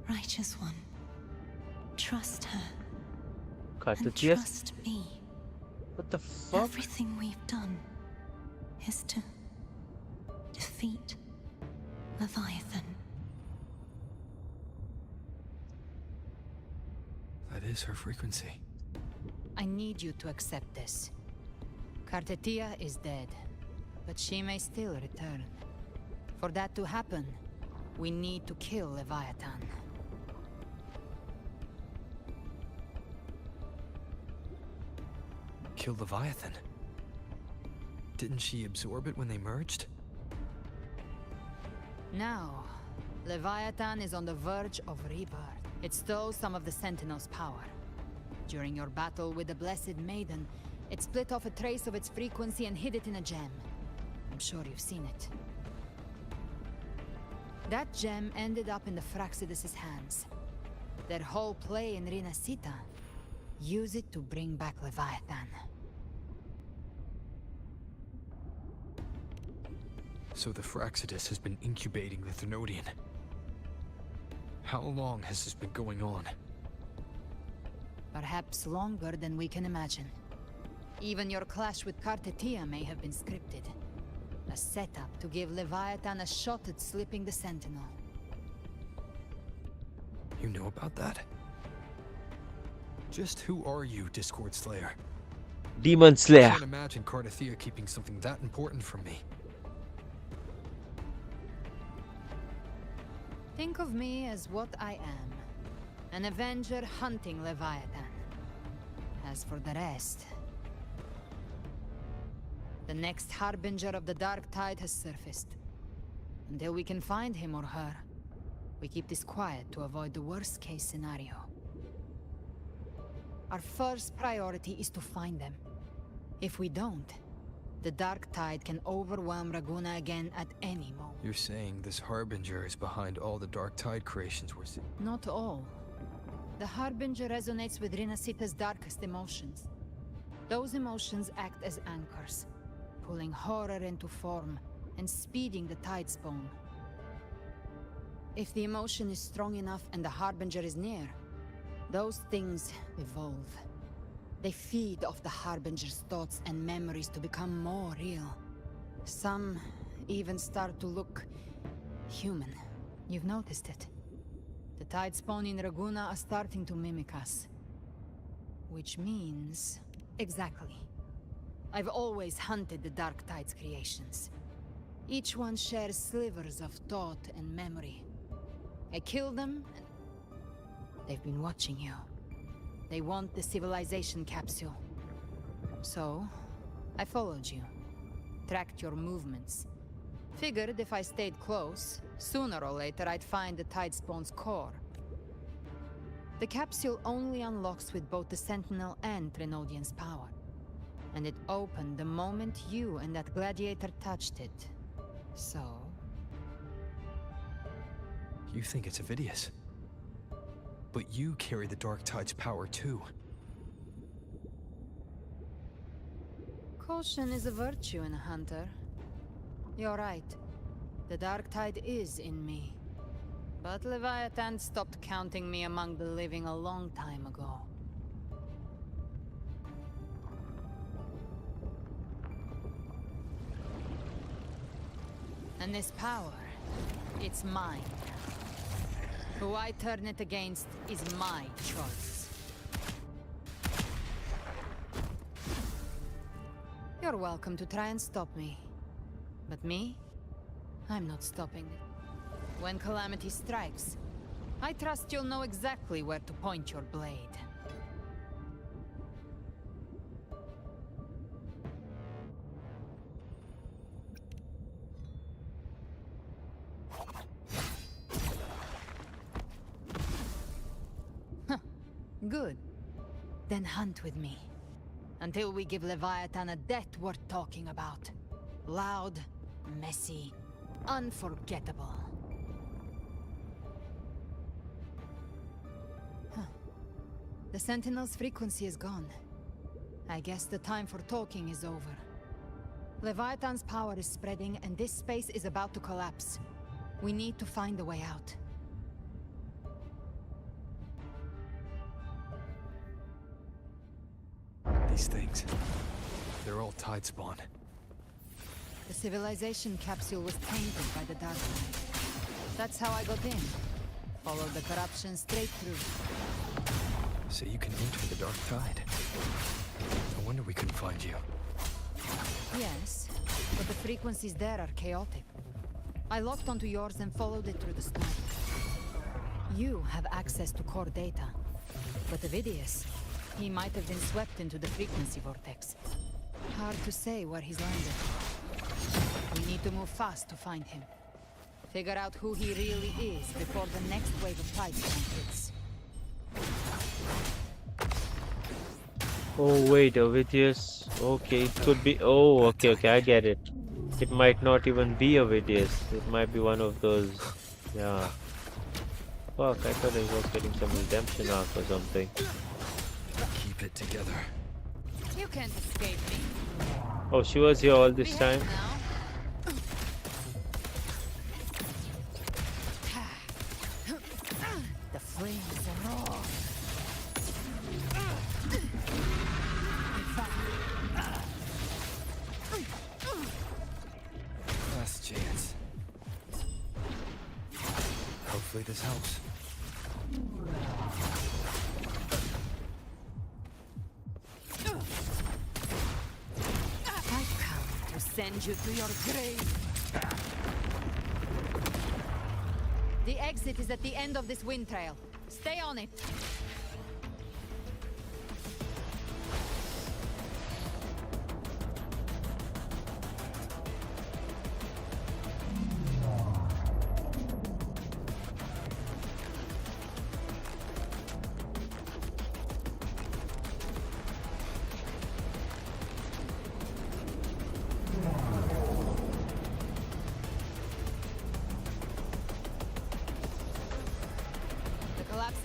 Righteous One, trust her. And Cartethia? trust me. What the fuck? Everything we've done is to defeat Leviathan. That is her frequency. I need you to accept this. Cartethia is dead, but she may still return. For that to happen, we need to kill Leviathan. Kill Leviathan? Didn't she absorb it when they merged? Now, Leviathan is on the verge of rebirth. It stole some of the Sentinel's power. During your battle with the Blessed Maiden, it split off a trace of its frequency and hid it in a gem. I'm sure you've seen it. That gem ended up in the Fraxidus' hands. Their whole play in Rinasita, use it to bring back Leviathan. So the Fraxidus has been incubating the Thenodian. How long has this been going on? Perhaps longer than we can imagine. Even your clash with Cartethia may have been scripted. A setup to give Leviathan a shot at slipping the Sentinel. You know about that? Just who are you, Discord Slayer? Demon Slayer. I can't imagine Cartethia keeping something that important from me. Think of me as what I am. An Avenger hunting Leviathan. As for the rest... The next Harbinger of the Dark Tide has surfaced. Until we can find him or her, we keep this quiet to avoid the worst-case scenario. Our first priority is to find them. If we don't, the Dark Tide can overwhelm Raguna again at any moment. You're saying this Harbinger is behind all the Dark Tide creations we're seeing? Not all. The Harbinger resonates with Rinasita's darkest emotions. Those emotions act as anchors, pulling horror into form and speeding the Tidespawn. If the emotion is strong enough and the Harbinger is near, those things evolve. They feed off the Harbinger's thoughts and memories to become more real. Some even start to look human. You've noticed it. The Tidespawn in Raguna are starting to mimic us. Which means... exactly. I've always hunted the Dark Tide's creations. Each one shares slivers of thought and memory. I kill them, and they've been watching you. They want the civilization capsule. So, I followed you. Tracked your movements. Figured if I stayed close, sooner or later I'd find the Tidespawn's core. The capsule only unlocks with both the Sentinel and Trinodian's power. And it opened the moment you and that gladiator touched it. So... You think it's Avidius. But you carry the Dark Tide's power too. Caution is a virtue in a hunter. You're right. The dark tide is in me. But Leviathan stopped counting me among the living a long time ago. And this power, it's mine. Who I turn it against is my choice. You're welcome to try and stop me. But me? I'm not stopping it. When calamity strikes, I trust you'll know exactly where to point your blade. Good. Then hunt with me. Until we give Leviathan a death worth talking about. Loud, messy, unforgettable. The Sentinel's frequency is gone. I guess the time for talking is over. Leviathan's power is spreading and this space is about to collapse. We need to find a way out. These things, they're all tide spawn. The civilization capsule was tainted by the dark tide. That's how I got in. Followed the corruption straight through. So you can enter the dark tide. No wonder we couldn't find you. Yes, but the frequencies there are chaotic. I locked onto yours and followed it through the storm. You have access to core data, but Avidius, he might have been swept into the frequency vortex. Hard to say where he's landed. We need to move fast to find him. Figure out who he really is before the next wave of tide hits. Oh wait, Ovidius. Okay, it could be. Oh, okay, I get it. It might not even be Ovidius. It might be one of those. Yeah. Fuck, I thought I was getting some redemption arc or something. Keep it together. You can't escape me. Oh, she was here all this time? The flames roar. Last chance. Hopefully this helps. I've come to send you to your grave. The exit is at the end of this wind trail. Stay on it.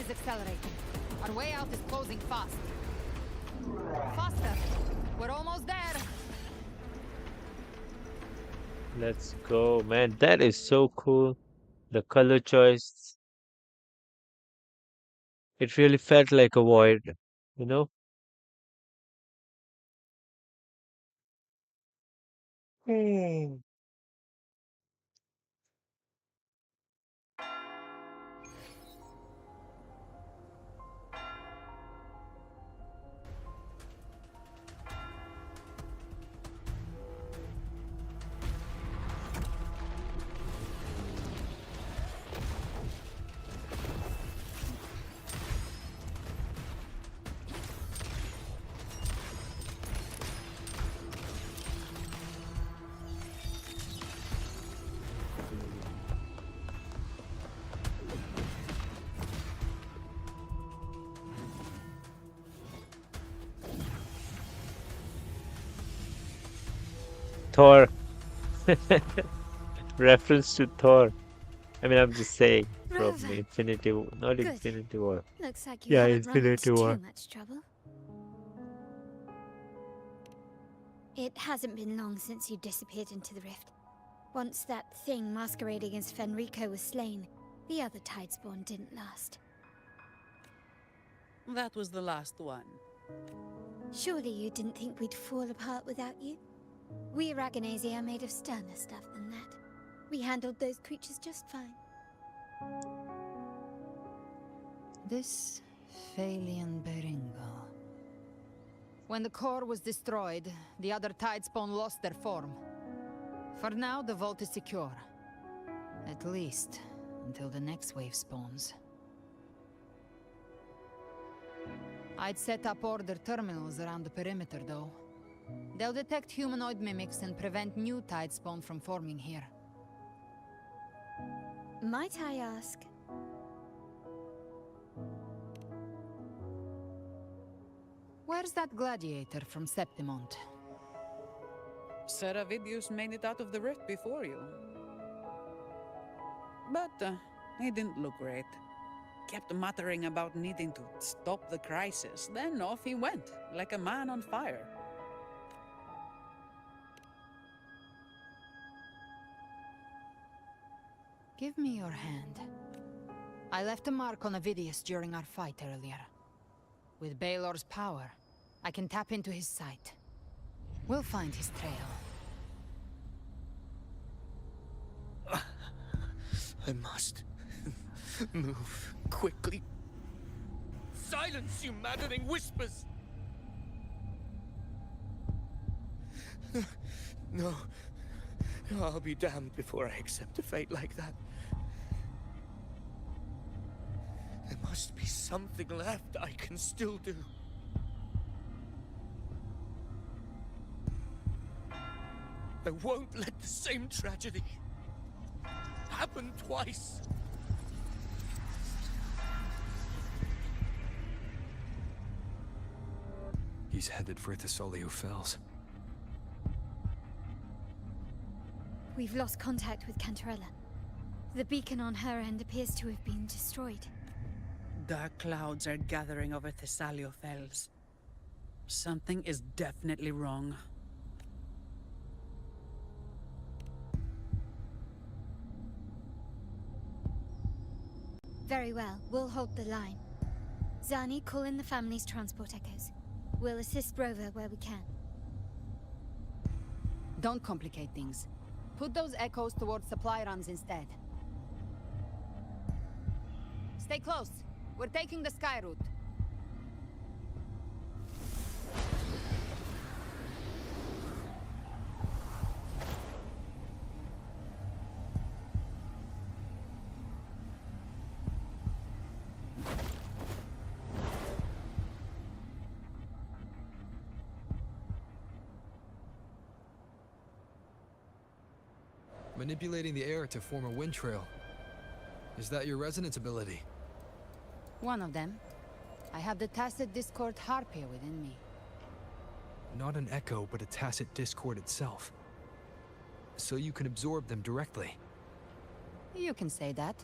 Accelerating. Our way out is closing fast. Faster! We're almost there! Let's go, man. That is so cool. The color choice. It really felt like a void, you know? Hmm. Thor. Reference to Thor. I mean, I'm just saying from Brother. Infinity, not Good. Infinity War. Looks like you Yeah, haven't run into Infinity War. too much trouble. It hasn't been long since you disappeared into the rift. Once that thing masquerading as Fenrico was slain, the other Tidespawn didn't last. That was the last one. Surely you didn't think we'd fall apart without you? We Aragonese are made of sterner stuff than that. We handled those creatures just fine. This Phalian Beringo. When the core was destroyed, the other Tidespawn lost their form. For now, the vault is secure. At least, until the next wave spawns. I'd set up order terminals around the perimeter, though. They'll detect humanoid mimics and prevent new Tidespawn from forming here. Might I ask? Where's that gladiator from Septimont? Seravidius made it out of the rift before you. But he didn't look great. Kept muttering about needing to stop the crisis, then off he went, like a man on fire. Give me your hand. I left a mark on Avidius during our fight earlier. With Baelor's power, I can tap into his sight. We'll find his trail. I must move quickly. Silence, you maddening whispers! No. I'll be damned before I accept a fate like that. There must be something left I can still do. I won't let the same tragedy happen twice. He's headed for Thessalio Fells. We've lost contact with Cantarella. The beacon on her end appears to have been destroyed. Dark clouds are gathering over Thessalio Fells. Something is definitely wrong. Very well, we'll hold the line. Zani, call in the family's transport echoes. We'll assist Rover where we can. Don't complicate things. Put those echoes towards supply runs instead. Stay close. We're taking the sky route. Manipulating the air to form a wind trail. Is that your resonance ability? One of them. I have the Tacit Discord Harpia within me. Not an echo, but a Tacit Discord itself. So you can absorb them directly. You can say that.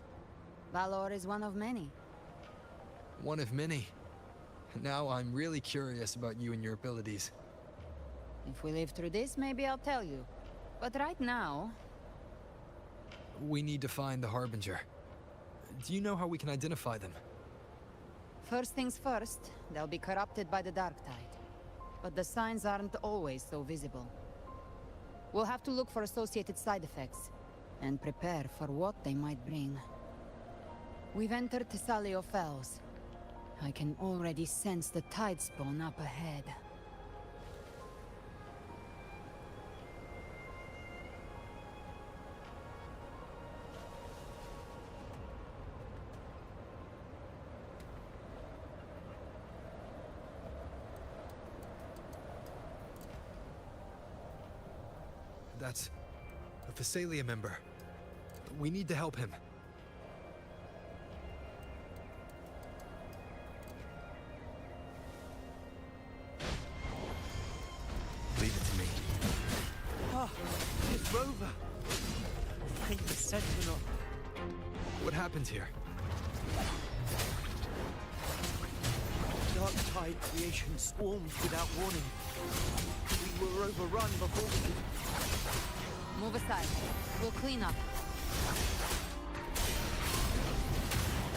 Valor is one of many. One of many. Now I'm really curious about you and your abilities. If we live through this, maybe I'll tell you. But right now... We need to find the Harbinger. Do you know how we can identify them? First things first, they'll be corrupted by the Dark Tide. But the signs aren't always so visible. We'll have to look for associated side effects, and prepare for what they might bring. We've entered Thessalio Fells. I can already sense the Tidespawn up ahead. That's a Thessalia member. We need to help him. Leave it to me. Ah, it's Rover. Thank the Sentinel. What happened here? Dark Tide creation swarmed without warning. We were overrun before we could... Move aside. We'll clean up.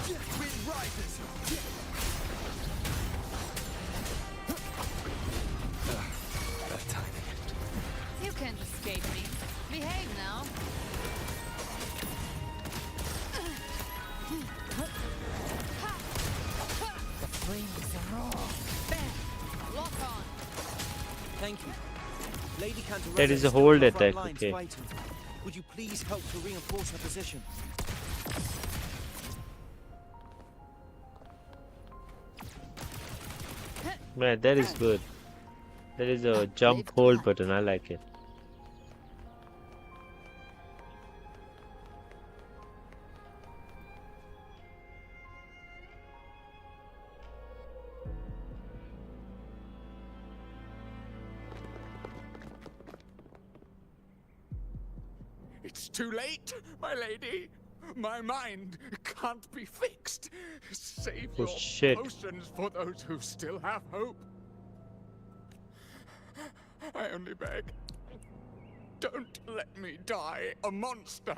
Wind rises! Bad timing. You can't escape me. Behave now. The flames are raw. Bam! Lock on. Thank you. Lady Cantarella That is a still hold on the attack, front lines okay. fighting. Would you please help to reinforce her position? Man, that is good. That is a jump hold button. I like it. It's too late, my lady. My mind can't be fixed. Save Oh, your shit. potions for those who still have hope. I only beg. Don't let me die a monster.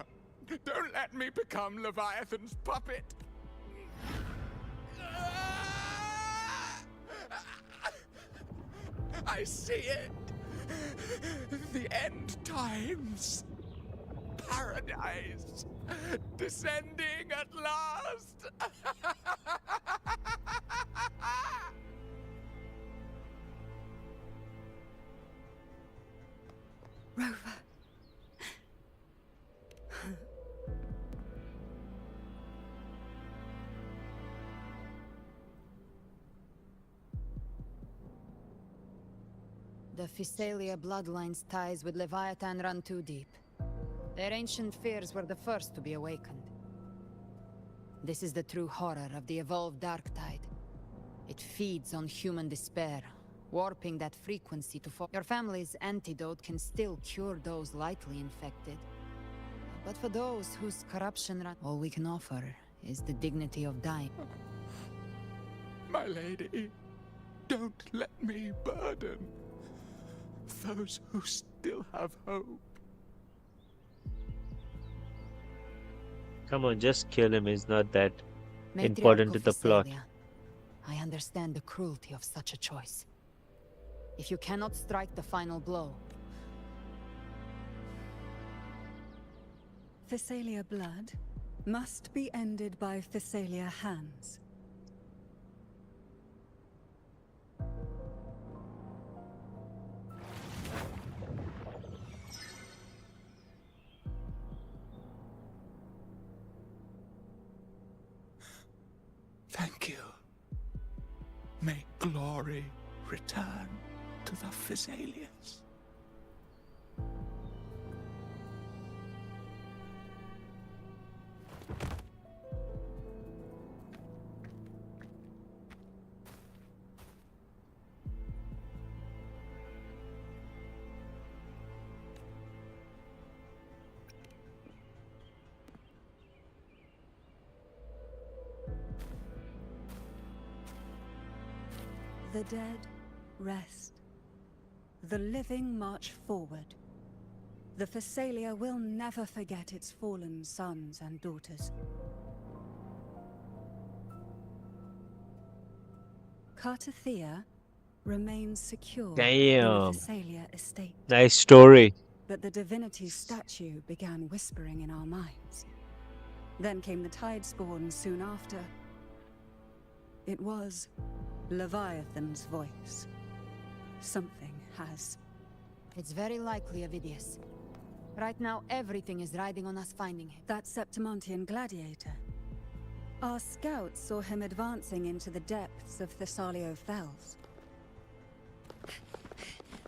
Don't let me become Leviathan's puppet. I see it. The end times. Paradise. Descending at last. Rover. The Physalia bloodline's ties with Leviathan run too deep. Their ancient fears were the first to be awakened. This is the true horror of the evolved Darktide. It feeds on human despair, warping that frequency to Your family's antidote can still cure those lightly infected. But for those whose corruption all we can offer is the dignity of dying. My lady, don't let me burden those who still have hope. Come on, just kill him. He's not that important to the plot. Physalia, I understand the cruelty of such a choice. If you cannot strike the final blow... Physalia blood must be ended by Physalia hands. Thank you. May glory return to the Physalians. The dead rest. The living march forward. The Physalia will never forget its fallen sons and daughters. Cartathea remains secure in Damn. the Physalia estate. Nice story. But the divinity's statue began whispering in our minds. Then came the Tidespawn soon after. It was Leviathan's voice. Something has. It's very likely, Avidius. Right now, everything is riding on us finding him. That Septimontian gladiator. Our scouts saw him advancing into the depths of Thessalio Fells.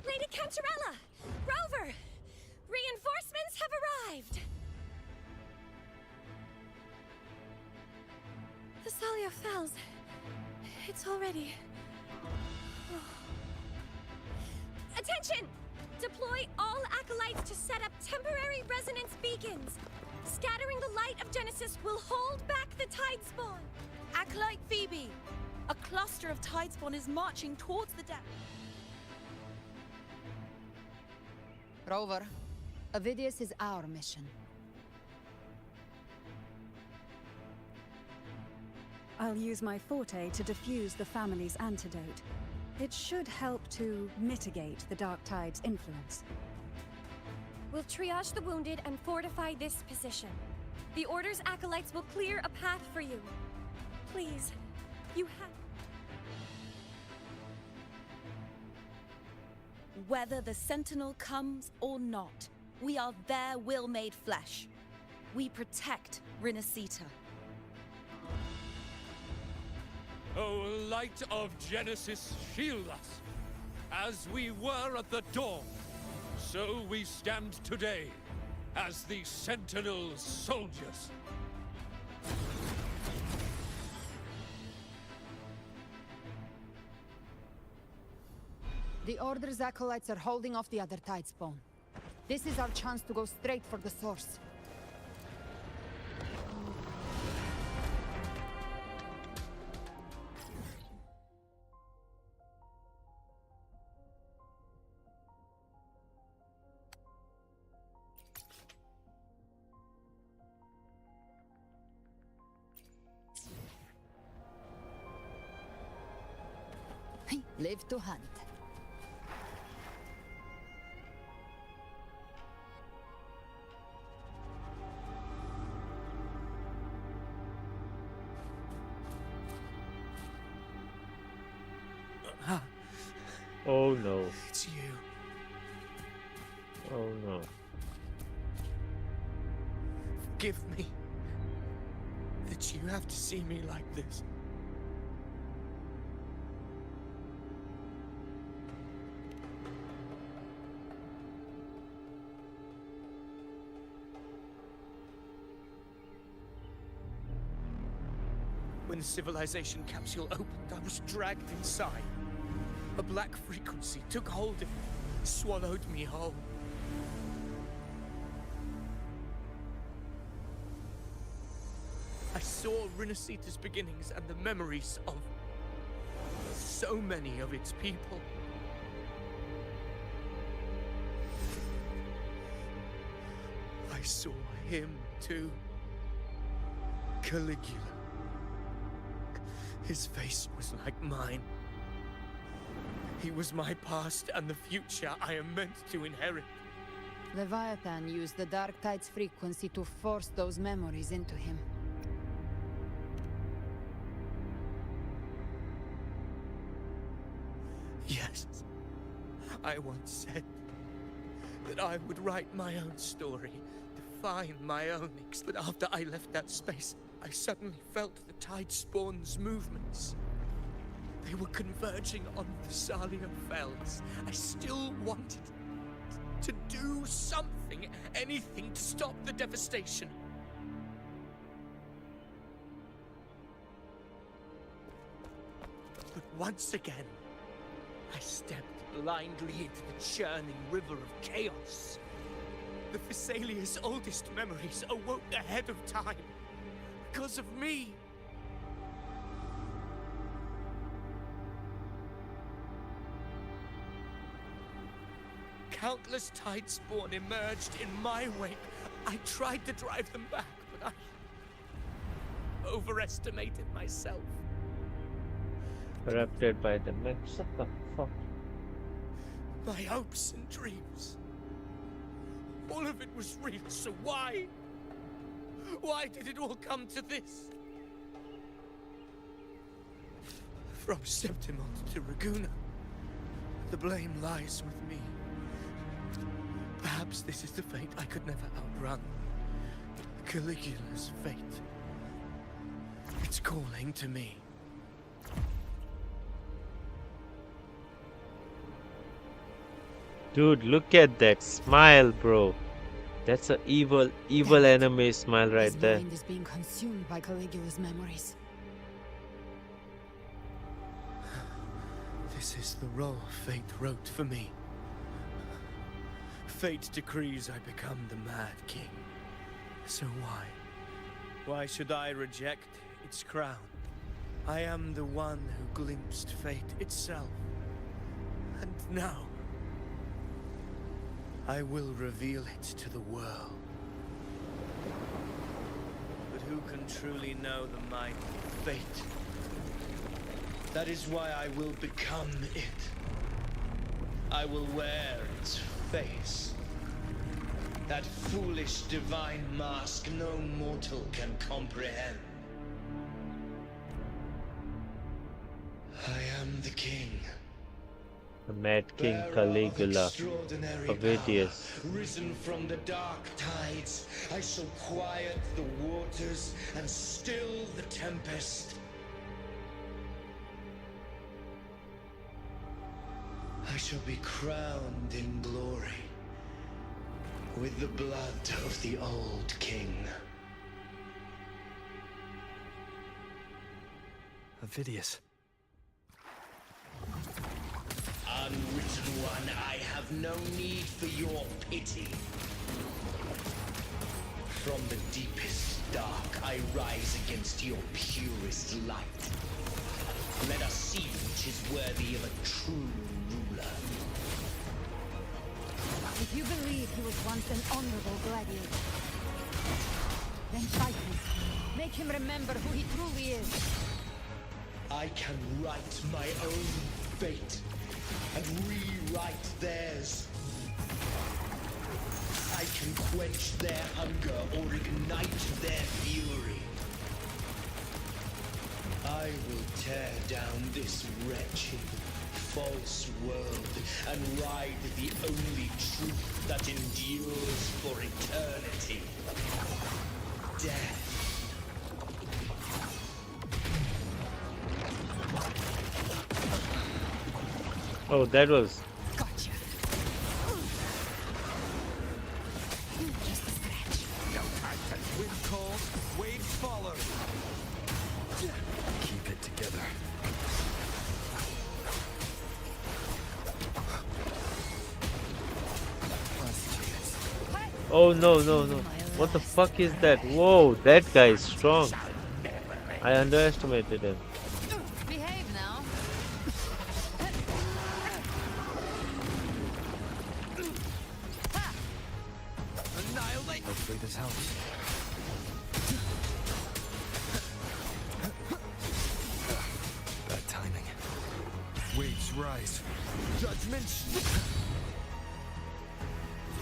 Lady Cantarella! Rover! Reinforcements have arrived! Thessalio Fells. It's already... Attention! Deploy all acolytes to set up temporary resonance beacons. Scattering the light of Genesis will hold back the Tidespawn. Acolyte Phoebe! A cluster of Tidespawn is marching towards the depth. Rover, Avidius is our mission. I'll use my forte to defuse the family's antidote. It should help to mitigate the Dark Tide's influence. We'll triage the wounded and fortify this position. The Order's acolytes will clear a path for you. Please, you have... Whether the Sentinel comes or not, we are their will made flesh. We protect Rinasita. O light of Genesis, shield us! As we were at the dawn, so we stand today, as the Sentinel's soldiers. The Order's acolytes are holding off the other Tidespawn. This is our chance to go straight for the source. Live to hunt. Oh no. It's you. Oh no. Forgive me that you have to see me like this. When the civilization capsule opened, I was dragged inside. A black frequency took hold of me, swallowed me whole. I saw Rinasita's beginnings and the memories of so many of its people. I saw him too. Caligula. His face was like mine. He was my past and the future I am meant to inherit. Leviathan used the Dark Tide's frequency to force those memories into him. Yes. I once said that I would write my own story, define my own but after I left that space, I suddenly felt the Tidespawn's movements. They were converging on the Salia Fells. I still wanted to do something, anything to stop the devastation. But once again, I stepped blindly into the churning river of chaos. The Thessalia's oldest memories awoke ahead of time. Because of me. Countless Tidespawn emerged in my wake. I tried to drive them back, but I overestimated myself. Corrupted by the men. Shut the fuck. My hopes and dreams. All of it was real, so why? Why did it all come to this? From Septimont to Raguna, the blame lies with me. Perhaps this is the fate I could never outrun. Caligula's fate. It's calling to me. Dude, look at that smile, bro. That's an evil enemy smile right there. His mind is being consumed by Caligula's memories. This is the role fate wrote for me. Fate decrees I become the Mad King. So why? Why should I reject its crown? I am the one who glimpsed fate itself. And now, I will reveal it to the world. But who can truly know the mighty fate? That is why I will become it. I will wear its face. That foolish divine mask no mortal can comprehend. I am the king. The Mad King Bearer of Caligula, extraordinary Ovidius. power, risen from the dark tides, I shall quiet the waters and still the tempest. I shall be crowned in glory with the blood of the old king. Ovidius. Unwritten one, I have no need for your pity. From the deepest dark, I rise against your purest light. Let us see which is worthy of a true ruler. If you believe he was once an honorable gladiator, then fight him. Make him remember who he truly is. I can write my own fate and rewrite theirs. I can quench their hunger or ignite their fury. I will tear down this wretched, false world and ride the only truth that endures for eternity. Death. Oh, that was. Gotcha. Just a scratch. No time to wind calls, waves follow. Keep it together. Oh no, no, no. What the fuck is that? Whoa, that guy is strong. I underestimated him. Behave now. Annihilate. Hopefully this helps. Bad timing. Waves rise. Judgment.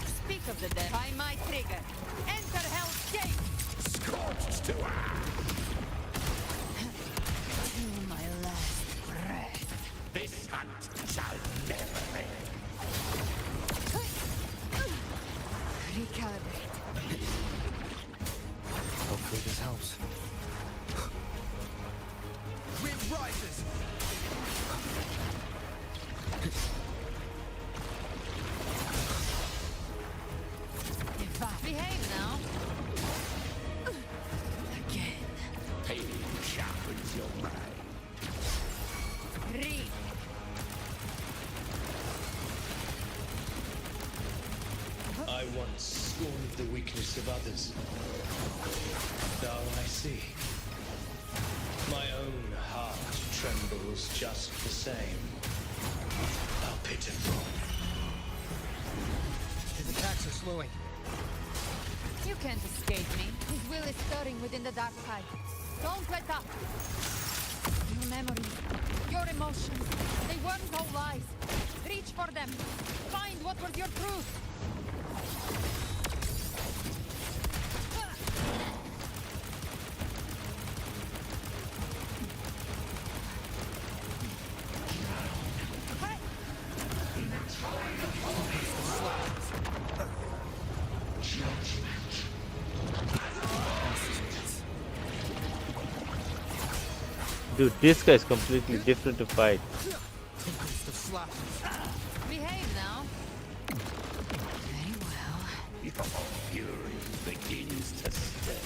Speak of the dead. By my trigger. Enter Hell's Gate. Scorched to To my last breath. this hunt shall never end. Recalibrate. Hopefully this helps. Wind rises. Behave now. Again. Pain sharpens your mind. Read. I once scorned the weakness of others. Now I see. My own heart trembles just the same. How pitiful. His attacks are slowing. You can't escape me. His will is stirring within the dark tide. Don't let up. Your memories, your emotions, they weren't all lies. Reach for them. Find what was your truth. Dude, this guy is completely different to fight. Tempest of slashes. Behave now. Very well. Your fury begins to stir.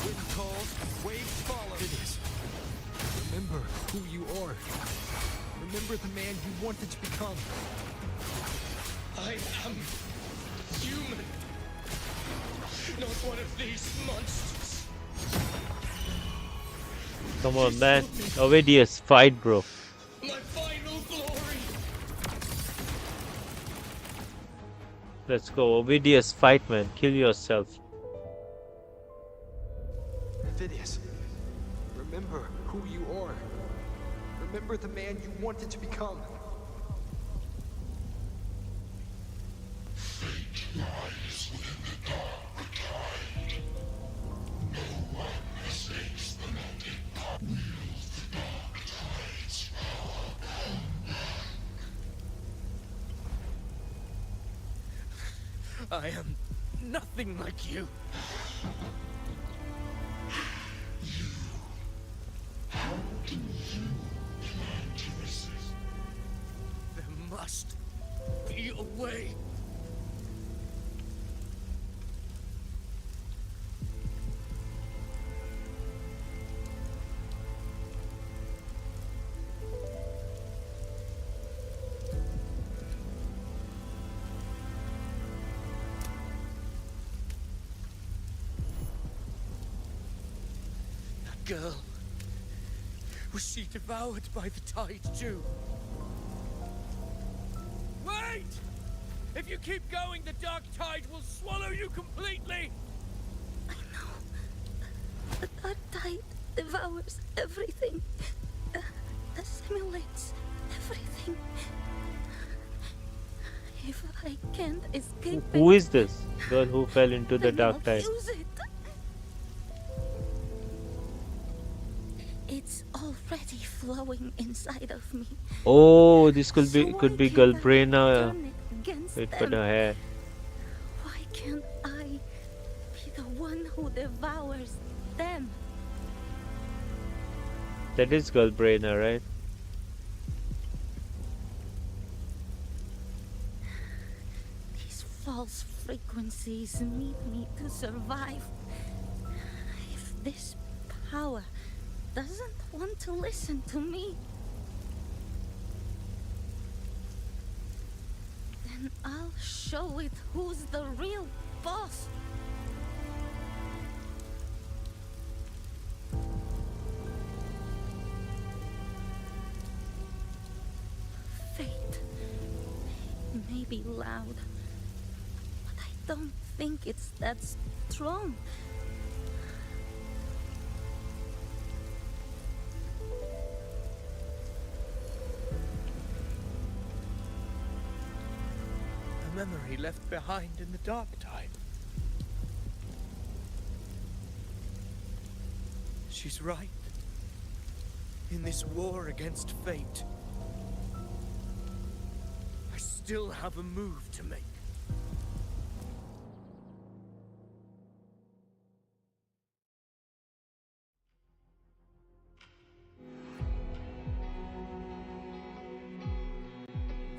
Wind calls, waves follow. Ovidius. Remember who you are. Remember the man you wanted to become. I am human. Not one of these monsters. Come on, man. Ovidius, fight, bro. My final glory. Let's go. Ovidius, fight, man. Kill yourself. Ovidius, remember who you are. Remember the man you wanted to become. Fate lies within the dark tide. No one mistakes the melting pot. Wield the dark tide's power, come back. I am nothing like you. How do you plan to resist? There must be a way. That girl. Was she devoured by the tide too? Wait! If you keep going, the dark tide will swallow you completely! I know. The dark tide devours everything. Assimilates everything. If I can't escape Who is this girl who fell into the dark tide? use it. It's already flowing inside of me. Oh, this could be Galbraina. Against Wait for them. the hair. Why can't I be the one who devours them? That is Galbraina, right? These false frequencies need me to survive. If this power doesn't want to listen to me, then I'll show it who's the real boss. Fate may be loud, but I don't think it's that strong. A memory left behind in the dark tide. She's right. In this war against fate, I still have a move to make.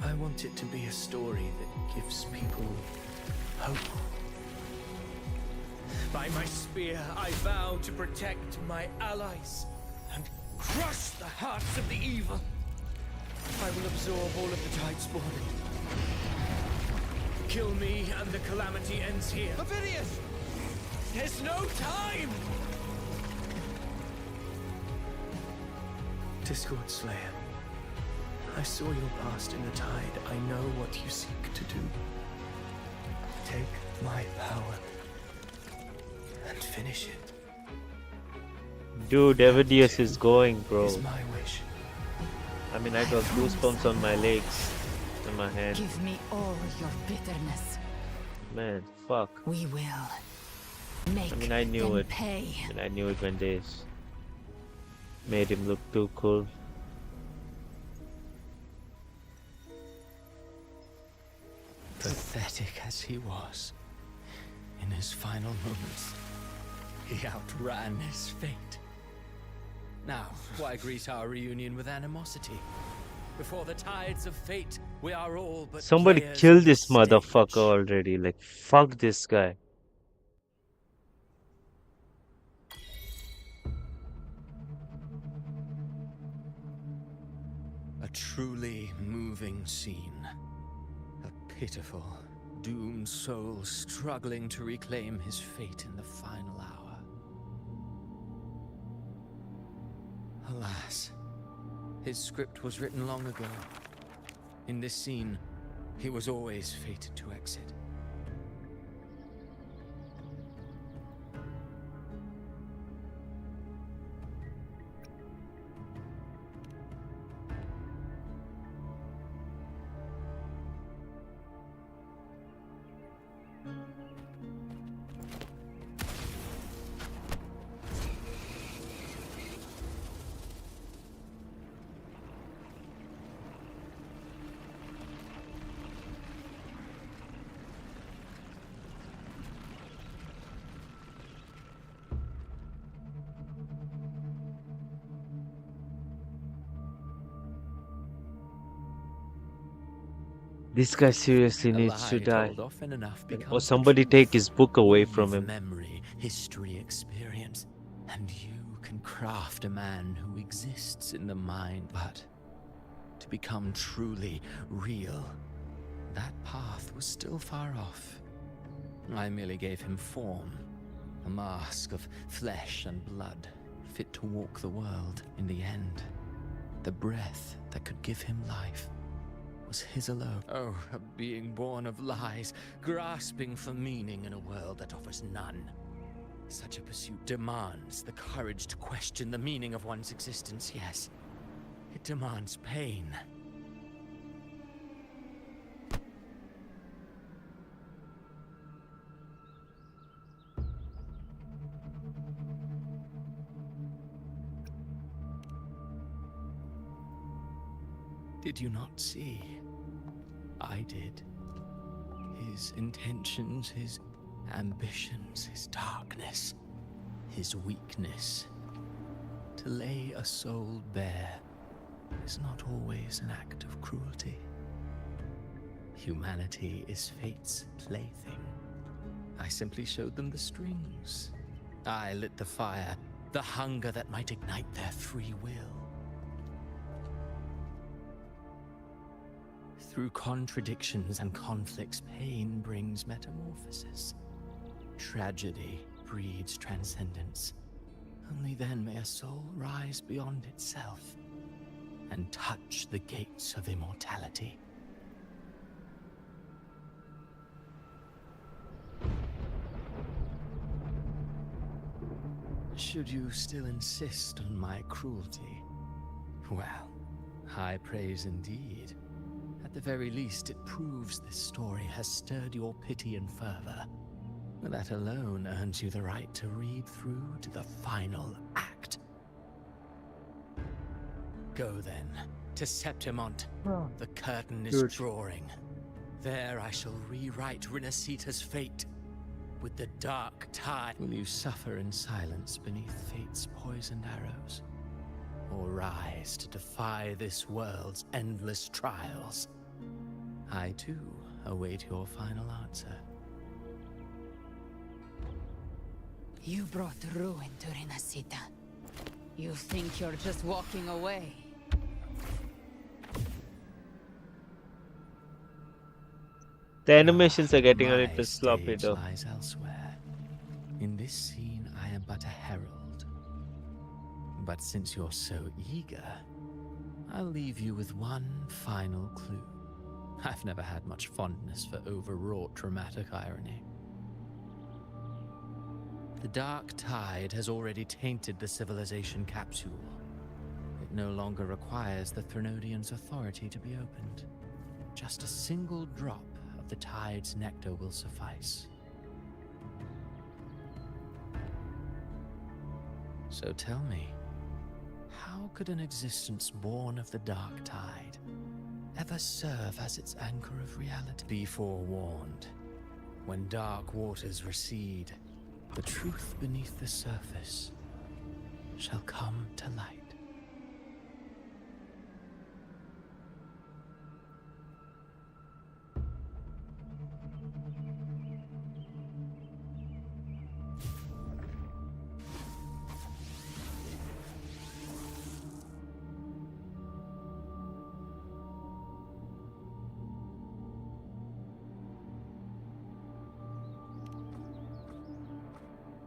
I want it to be a story that gives people hope. By my spear, I vow to protect my allies and crush the hearts of the evil. I will absorb all of the tide spawn. Kill me and the calamity ends here. Ovidius! There's no time! Discord Slayer, I saw your past in the tide. I know what you seek to do. Take my power and finish it. Dude, Ovidius is going, bro. Is my wish. I mean, I got goosebumps on my legs and my hand. Give me all your bitterness. Man, fuck. We will make I mean, I knew them it. pay. And I knew it when they made him look too cool. Pathetic as he was, in his final moments, he outran his fate. Now, why greet our reunion with animosity? Before the tides of fate, we are all but Somebody players kill on the this stage. motherfucker already. Like, fuck this guy. A truly moving scene. A pitiful, doomed soul struggling to reclaim his fate in the final hour. Alas, his script was written long ago. In this scene, he was always fated to exit. This guy seriously A needs to lie die. told often enough Or becomes the somebody truth. take his book away from Weave him. memory, history, experience, and you can craft a man who exists in the mind. But to become truly real, that path was still far off. I merely gave him form, a mask of flesh and blood, fit to walk the world. In the end, the breath that could give him life was his alone. Oh, a being born of lies, grasping for meaning in a world that offers none. Such a pursuit demands the courage to question the meaning of one's existence, yes. It demands pain. Did you not see? I did. His intentions, his ambitions, his darkness, his weakness. To lay a soul bare is not always an act of cruelty. Humanity is fate's plaything. I simply showed them the strings. I lit the fire, the hunger that might ignite their free will. Through contradictions and conflicts, pain brings metamorphosis. Tragedy breeds transcendence. Only then may a soul rise beyond itself and touch the gates of immortality. Should you still insist on my cruelty? Well, high praise indeed. At the very least, it proves this story has stirred your pity and fervor. That alone earns you the right to read through to the final act. Go then, to Septimont. The curtain is drawing. There I shall rewrite Renacita's fate. With the dark tide, will you suffer in silence beneath fate's poisoned arrows? Or rise to defy this world's endless trials? I too await your final answer. You brought ruin to Renacita. You think you're just walking away? The animations are getting a My little sloppy stage though. lies elsewhere. In this scene, I am but a herald. But since you're so eager, I'll leave you with one final clue. I've never had much fondness for overwrought dramatic irony. The dark tide has already tainted the civilization capsule. It no longer requires the Threnodians' authority to be opened. Just a single drop of the tide's nectar will suffice. So tell me, how could an existence born of the dark tide ever serve as its anchor of reality? Be forewarned. When dark waters recede, the truth beneath the surface shall come to light.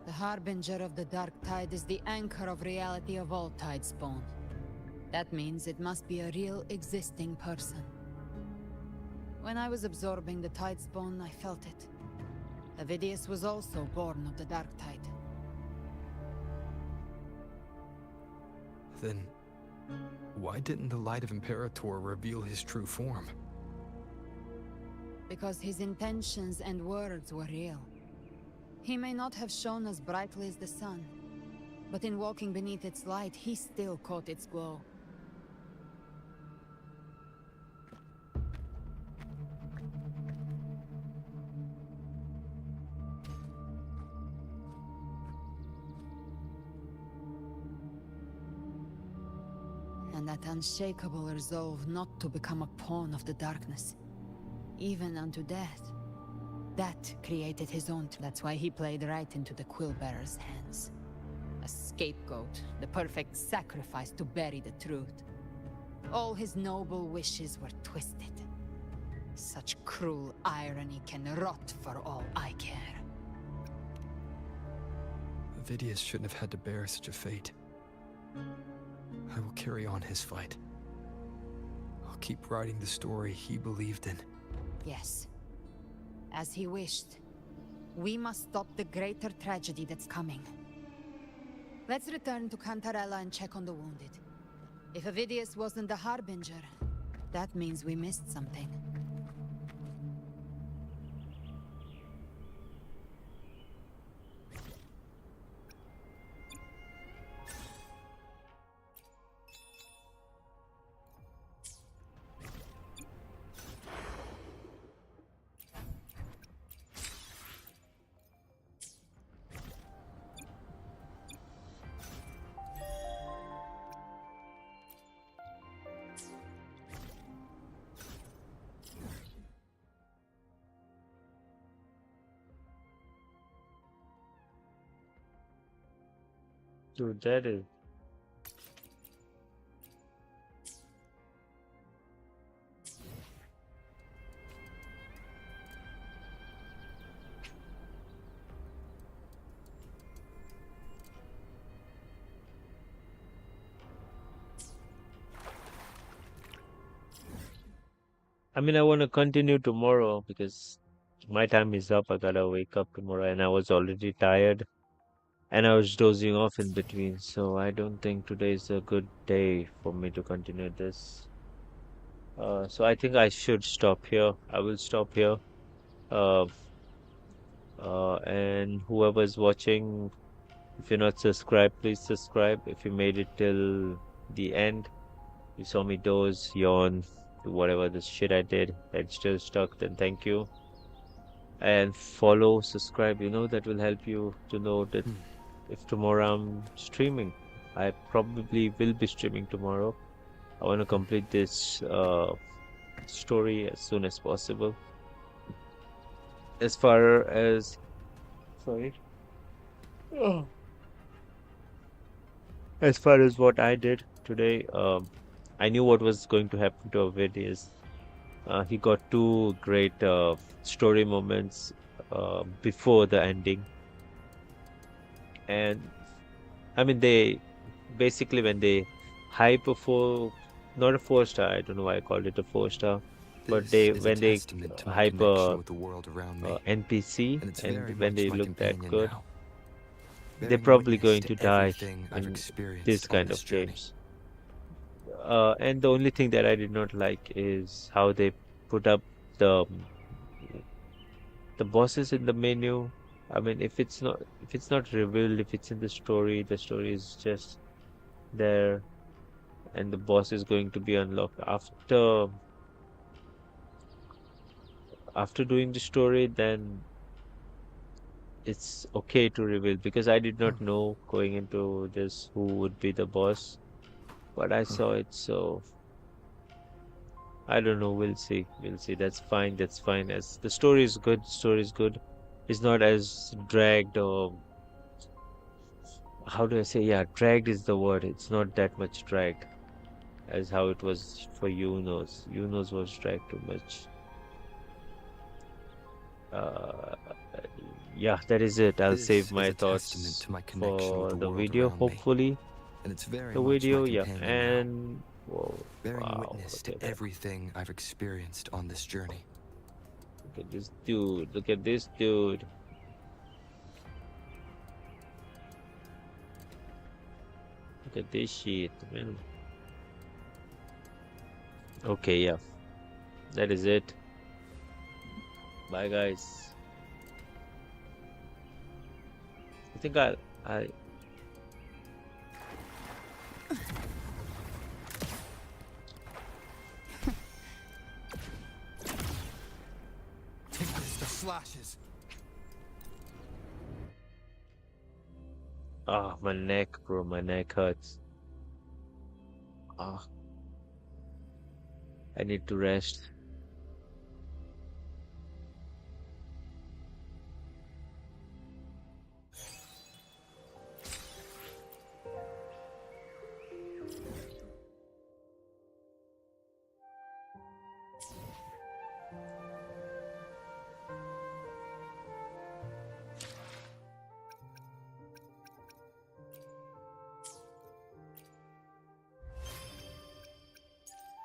The harbinger of the dark tide is the anchor of reality of all Tidespawn. That means it must be a real existing person. When I was absorbing the Tidespawn, I felt it. Avidius was also born of the dark tide. Then, why didn't the light of Imperator reveal his true form? Because his intentions and words were real. He may not have shone as brightly as the sun, but in walking beneath its light, he still caught its glow. And that unshakable resolve not to become a pawn of the darkness. even unto death. That created his own. That's why he played right into the Quillbearer's hands. A scapegoat, the perfect sacrifice to bury the truth. All his noble wishes were twisted. Such cruel irony can rot for all I care. Vidius shouldn't have had to bear such a fate. I will carry on his fight. I'll keep writing the story he believed in. Yes. As he wished. We must stop the greater tragedy that's coming. Let's return to Cantarella and check on the wounded. If Avidius wasn't the Harbinger, that means we missed something. Dude, that is. I mean, I want to continue tomorrow because my time is up. I gotta wake up tomorrow, and I was already tired, and I was dozing off in between. So I don't think today is a good day for me to continue this. So I think I should stop here. I will stop here. Uh, and whoever's watching, if you're not subscribed, please subscribe. If you made it till the end, you saw me doze, yawn, do whatever the shit I did, and still stuck, then thank you. And follow, subscribe, that will help you to know that if tomorrow I'm streaming. I probably will be streaming tomorrow. I want to complete this story as soon as possible. As far as... Sorry. Oh. As far as what I did today, I knew what was going to happen to Ovidius. He got two great story moments before the ending. And I mean, they basically, when they hype a not a 4-star, I don't know why I called it a 4-star, but when they hype a NPC and when they look that good, they're probably going to die in this kind of games. And the only thing that I did not like is how they put up the bosses in the menu. I mean, if it's not revealed, if it's in the story is just there, and the boss is going to be unlocked after doing the story, then it's okay to reveal, because I did not know going into this who would be the boss, but I saw it, so I don't know. We'll see. That's fine. As the story is good, it's not as dragged, or how do I say? Yeah, dragged is the word. It's not that much dragged as how it was for Yunos. Yunos was dragged too much. Yeah, that is it. I'll save my thoughts for the video, hopefully. And it's very the much video, my yeah. companion And whoa, bearing wow, witness look to everything I've experienced on this journey. at this dude. Look at this dude. Look at this shit, man. Okay, yeah. That is it. Bye, guys. I think I Take this, the slashes. my neck, bro. My neck hurts. I need to rest.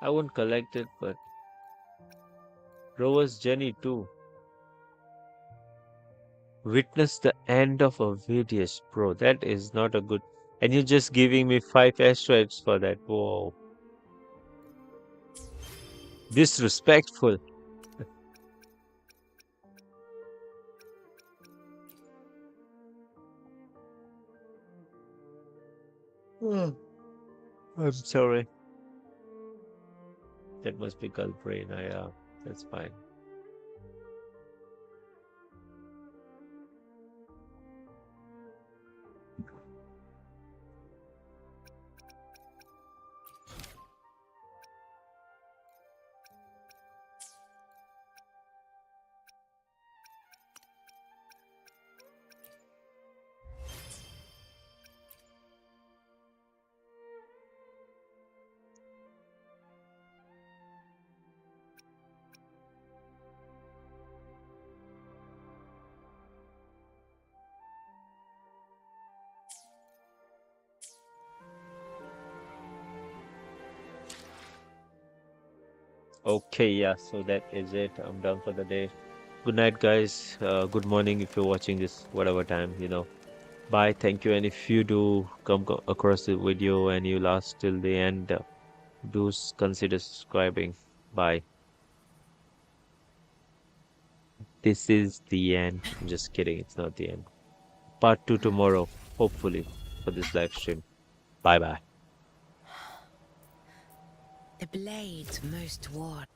I won't collect it, but Rover's Journey 2. Witness the end of a VDS, bro. That is not a good. And you're just giving me 5 asteroids for that. Whoa. Disrespectful. I'm sorry. That must be Gulf Brain. That's fine. Okay, yeah, so that is it. I'm done for the day. Good night, guys. Good morning if you're watching this, whatever time, Bye, thank you. And if you do come across the video and you last till the end, do consider subscribing. Bye. This is the end. I'm just kidding. It's not the end. Part 2 tomorrow, hopefully, for this live stream. Bye bye. The blade's most worn.